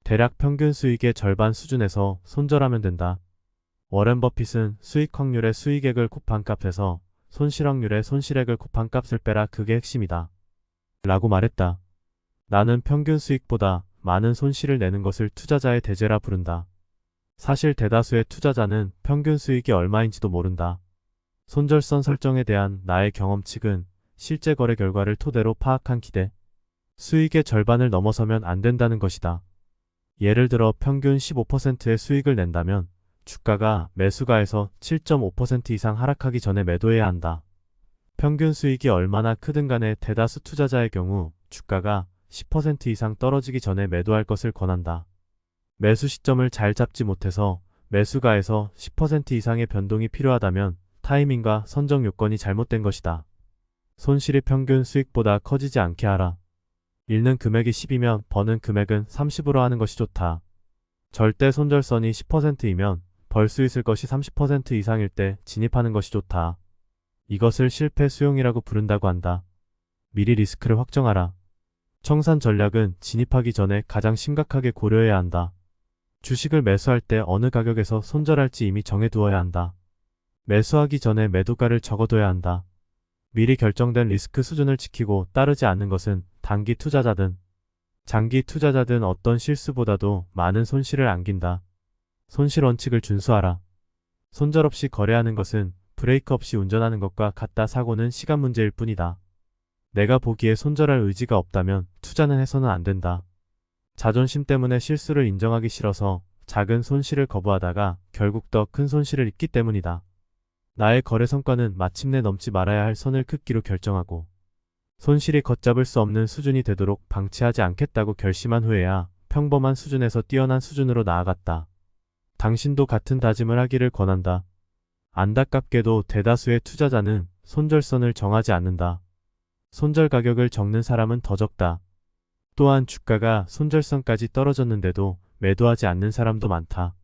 대략 평균 수익의 절반 수준에서 손절하면 된다. 워렌 버핏은 수익 확률의 수익액을 곱한 값에서 손실 확률의 손실액을 곱한 값을 빼라, 그게 핵심이다. 라고 말했다. 나는 평균 수익보다 많은 손실을 내는 것을 투자자의 대죄라 부른다. 사실 대다수의 투자자는 평균 수익이 얼마인지도 모른다. 손절선 설정에 대한 나의 경험칙은 실제 거래 결과를 토대로 파악한 기대. 수익의 절반을 넘어서면 안 된다는 것이다. 예를 들어 평균 15%의 수익을 낸다면 주가가 매수가에서 7.5% 이상 하락하기 전에 매도해야 한다. 평균 수익이 얼마나 크든 간에 대다수 투자자의 경우 주가가 10% 이상 떨어지기 전에 매도할 것을 권한다. 매수 시점을 잘 잡지 못해서 매수가에서 10% 이상의 변동이 필요하다면 타이밍과 선정 요건이 잘못된 것이다. 손실이 평균 수익보다 커지지 않게 하라. 잃는 금액이 10이면 버는 금액은 30으로 하는 것이 좋다. 절대 손절선이 10%이면 벌 수 있을 것이 30% 이상일 때 진입하는 것이 좋다. 이것을 실패 수용이라고 부른다고 한다. 미리 리스크를 확정하라. 청산 전략은 진입하기 전에 가장 심각하게 고려해야 한다. 주식을 매수할 때 어느 가격에서 손절할지 이미 정해두어야 한다. 매수하기 전에 매도가를 적어둬야 한다. 미리 결정된 리스크 수준을 지키고 따르지 않는 것은 단기 투자자든 장기 투자자든 어떤 실수보다도 많은 손실을 안긴다. 손실 원칙을 준수하라. 손절 없이 거래하는 것은 브레이크 없이 운전하는 것과 같다. 사고는 시간 문제일 뿐이다. 내가 보기에 손절할 의지가 없다면 투자는 해서는 안 된다. 자존심 때문에 실수를 인정하기 싫어서 작은 손실을 거부하다가 결국 더 큰 손실을 입기 때문이다. 나의 거래 성과는 마침내 넘지 말아야 할 선을 긋기로 결정하고 손실이 걷잡을 수 없는 수준이 되도록 방치하지 않겠다고 결심한 후에야 평범한 수준에서 뛰어난 수준으로 나아갔다. 당신도 같은 다짐을 하기를 권한다. 안타깝게도 대다수의 투자자는 손절선을 정하지 않는다. 손절 가격을 적는 사람은 더 적다. 또한 주가가 손절선까지 떨어졌는데도 매도하지 않는 사람도 많다.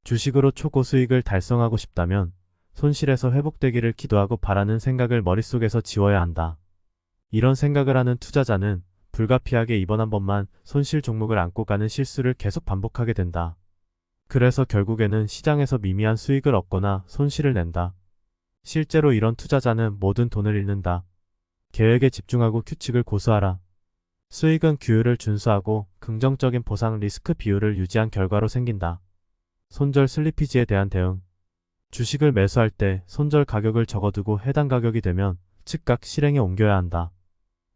주식으로 초고수익을 달성하고 싶다면 손실에서 회복되기를 기도하고 바라는 생각을 머릿속에서 지워야 한다. 이런 생각을 하는 투자자는 불가피하게 이번 한 번만 손실 종목을 안고 가는 실수를 계속 반복하게 된다. 그래서 결국에는 시장에서 미미한 수익을 얻거나 손실을 낸다. 실제로 이런 투자자는 모든 돈을 잃는다. 계획에 집중하고 규칙을 고수하라. 수익은 규율을 준수하고 긍정적인 보상 리스크 비율을 유지한 결과로 생긴다. 손절 슬리피지에 대한 대응. 주식을 매수할 때 손절 가격을 적어두고 해당 가격이 되면 즉각 실행에 옮겨야 한다.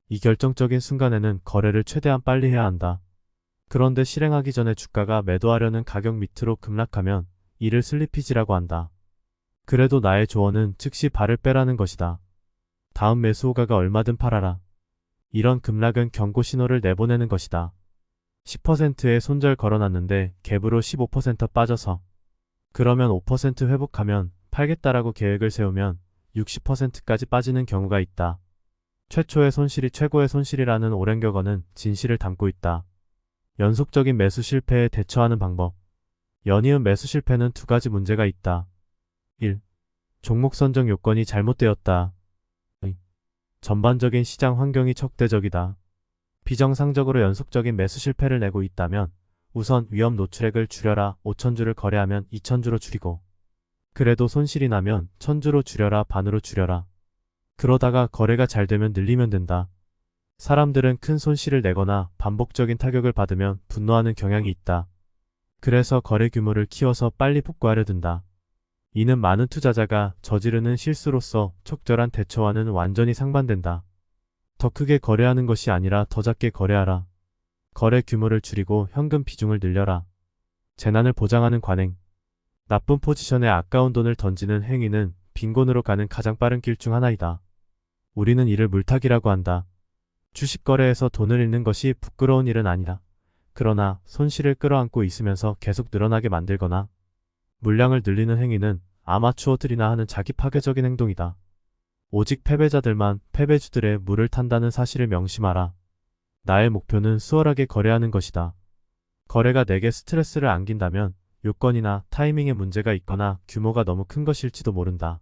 이 결정적인 순간에는 거래를 최대한 빨리 해야 한다. 그런데 실행하기 전에 주가가 매도하려는 가격 밑으로 급락하면 이를 슬리피지라고 한다. 그래도 나의 조언은 즉시 발을 빼라는 것이다. 다음 매수 호가가 얼마든 팔아라. 이런 급락은 경고 신호를 내보내는 것이다. 10%의 손절 걸어놨는데 갭으로 15% 빠져서 그러면 5% 회복하면 팔겠다라고 계획을 세우면 60%까지 빠지는 경우가 있다. 최초의 손실이 최고의 손실이라는 오랜 격언은 진실을 담고 있다. 연속적인 매수 실패에 대처하는 방법. 연이은 매수 실패는 두 가지 문제가 있다. 1. 종목 선정 요건이 잘못되었다. 2. 전반적인 시장 환경이 적대적이다. 비정상적으로 연속적인 매수 실패를 내고 있다면 우선 위험 노출액을 줄여라. 5,000주를 거래하면 2,000주로 줄이고, 그래도 손실이 나면 1,000주로 줄여라. 반으로 줄여라. 그러다가 거래가 잘 되면 늘리면 된다. 사람들은 큰 손실을 내거나 반복적인 타격을 받으면 분노하는 경향이 있다. 그래서 거래 규모를 키워서 빨리 복구하려 든다. 이는 많은 투자자가 저지르는 실수로서 적절한 대처와는 완전히 상반된다. 더 크게 거래하는 것이 아니라 더 작게 거래하라. 거래 규모를 줄이고 현금 비중을 늘려라. 재난을 보장하는 관행. 나쁜 포지션에 아까운 돈을 던지는 행위는 빈곤으로 가는 가장 빠른 길 중 하나이다. 우리는 이를 물타기라고 한다. 주식 거래에서 돈을 잃는 것이 부끄러운 일은 아니다. 그러나 손실을 끌어안고 있으면서 계속 늘어나게 만들거나 물량을 늘리는 행위는 아마추어들이나 하는 자기 파괴적인 행동이다. 오직 패배자들만 패배주들의 물을 탄다는 사실을 명심하라. 나의 목표는 수월하게 거래하는 것이다. 거래가 내게 스트레스를 안긴다면 요건이나 타이밍에 문제가 있거나 규모가 너무 큰 것일지도 모른다.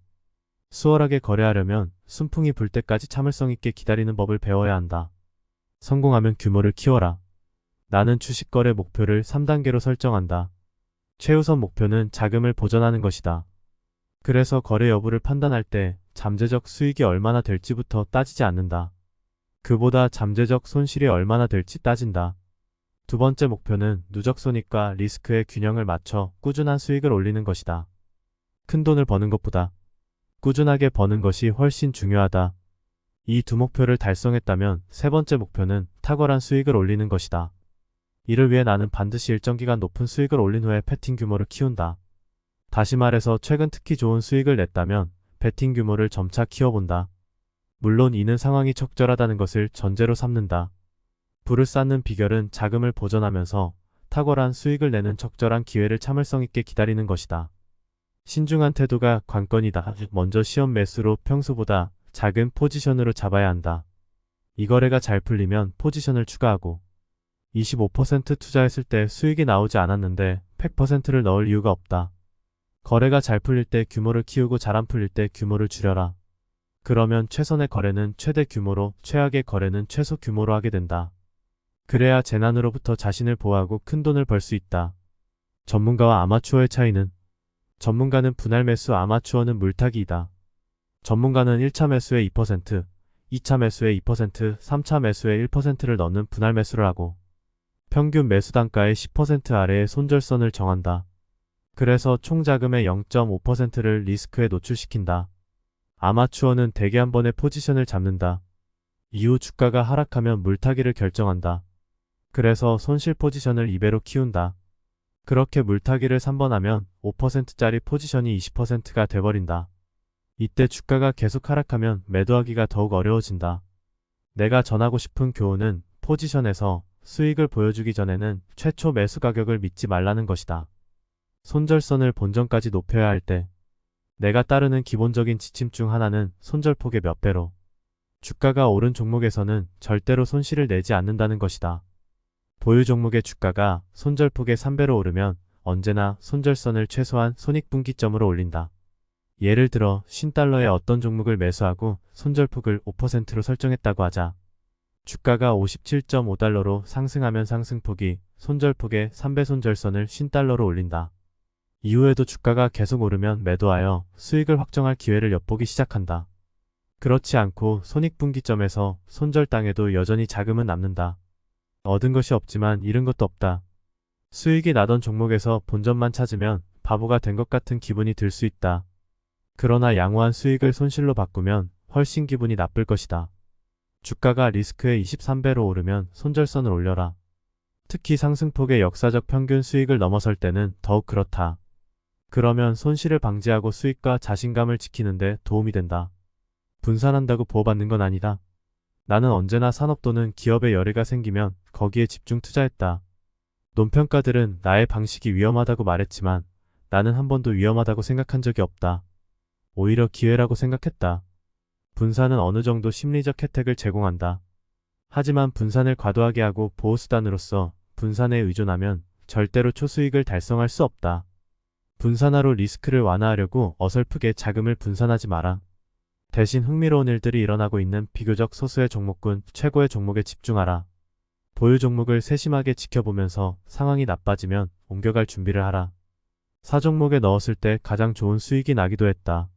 수월하게 거래하려면 순풍이 불 때까지 참을성 있게 기다리는 법을 배워야 한다. 성공하면 규모를 키워라. 나는 주식 거래 목표를 3단계로 설정한다. 최우선 목표는 자금을 보전하는 것이다. 그래서 거래 여부를 판단할 때 잠재적 수익이 얼마나 될지부터 따지지 않는다. 그보다 잠재적 손실이 얼마나 될지 따진다. 두 번째 목표는 누적 손익과 리스크의 균형을 맞춰 꾸준한 수익을 올리는 것이다. 큰 돈을 버는 것보다 꾸준하게 버는 것이 훨씬 중요하다. 이 두 목표를 달성했다면 세 번째 목표는 탁월한 수익을 올리는 것이다. 이를 위해 나는 반드시 일정 기간 높은 수익을 올린 후에 베팅 규모를 키운다. 다시 말해서 최근 특히 좋은 수익을 냈다면 베팅 규모를 점차 키워본다. 물론 이는 상황이 적절하다는 것을 전제로 삼는다. 부를 쌓는 비결은 자금을 보전하면서 탁월한 수익을 내는 적절한 기회를 참을성 있게 기다리는 것이다. 신중한 태도가 관건이다. 먼저 시험 매수로 평소보다 작은 포지션으로 잡아야 한다. 이 거래가 잘 풀리면 포지션을 추가하고 25% 투자했을 때 수익이 나오지 않았는데 100%를 넣을 이유가 없다. 거래가 잘 풀릴 때 규모를 키우고 잘 안 풀릴 때 규모를 줄여라. 그러면 최선의 거래는 최대 규모로, 최악의 거래는 최소 규모로 하게 된다. 그래야 재난으로부터 자신을 보호하고 큰 돈을 벌 수 있다. 전문가와 아마추어의 차이는 전문가는 분할 매수, 아마추어는 물타기이다. 전문가는 1차 매수의 2%, 2차 매수의 2%, 3차 매수의 1%를 넣는 분할 매수를 하고 평균 매수 단가의 10% 아래의 손절선을 정한다. 그래서 총 자금의 0.5%를 리스크에 노출시킨다. 아마추어는 대개 한 번에 포지션을 잡는다. 이후 주가가 하락하면 물타기를 결정한다. 그래서 손실 포지션을 2배로 키운다. 그렇게 물타기를 3번 하면 5%짜리 포지션이 20%가 돼버린다. 이때 주가가 계속 하락하면 매도하기가 더욱 어려워진다. 내가 전하고 싶은 교훈은 포지션에서 수익을 보여주기 전에는 최초 매수 가격을 믿지 말라는 것이다. 손절선을 본전까지 높여야 할 때 내가 따르는 기본적인 지침 중 하나는 손절폭의 몇 배로 주가가 오른 종목에서는 절대로 손실을 내지 않는다는 것이다. 보유 종목의 주가가 손절폭의 3배로 오르면 언제나 손절선을 최소한 손익분기점으로 올린다. 예를 들어 $50에 어떤 종목을 매수하고 손절폭을 5%로 설정했다고 하자. 주가가 $57.5로 상승하면 상승폭이 손절폭의 3배 손절선을 $50로 올린다. 이후에도 주가가 계속 오르면 매도하여 수익을 확정할 기회를 엿보기 시작한다. 그렇지 않고 손익분기점에서 손절당해도 여전히 자금은 남는다. 얻은 것이 없지만 잃은 것도 없다. 수익이 나던 종목에서 본전만 찾으면 바보가 된 것 같은 기분이 들 수 있다. 그러나 양호한 수익을 손실로 바꾸면 훨씬 기분이 나쁠 것이다. 주가가 리스크의 23배로 오르면 손절선을 올려라. 특히 상승폭의 역사적 평균 수익을 넘어설 때는 더욱 그렇다. 그러면 손실을 방지하고 수익과 자신감을 지키는 데 도움이 된다. 분산한다고 보호받는 건 아니다. 나는 언제나 산업 또는 기업의 열애가 생기면 거기에 집중 투자했다. 논평가들은 나의 방식이 위험하다고 말했지만 나는 한 번도 위험하다고 생각한 적이 없다. 오히려 기회라고 생각했다. 분산은 어느 정도 심리적 혜택을 제공한다. 하지만 분산을 과도하게 하고 보호수단으로서 분산에 의존하면 절대로 초수익을 달성할 수 없다. 분산화로 리스크를 완화하려고 어설프게 자금을 분산하지 마라. 대신 흥미로운 일들이 일어나고 있는 비교적 소수의 종목군 최고의 종목에 집중하라. 보유 종목을 세심하게 지켜보면서 상황이 나빠지면 옮겨갈 준비를 하라. 4종목에 넣었을 때 가장 좋은 수익이 나기도 했다.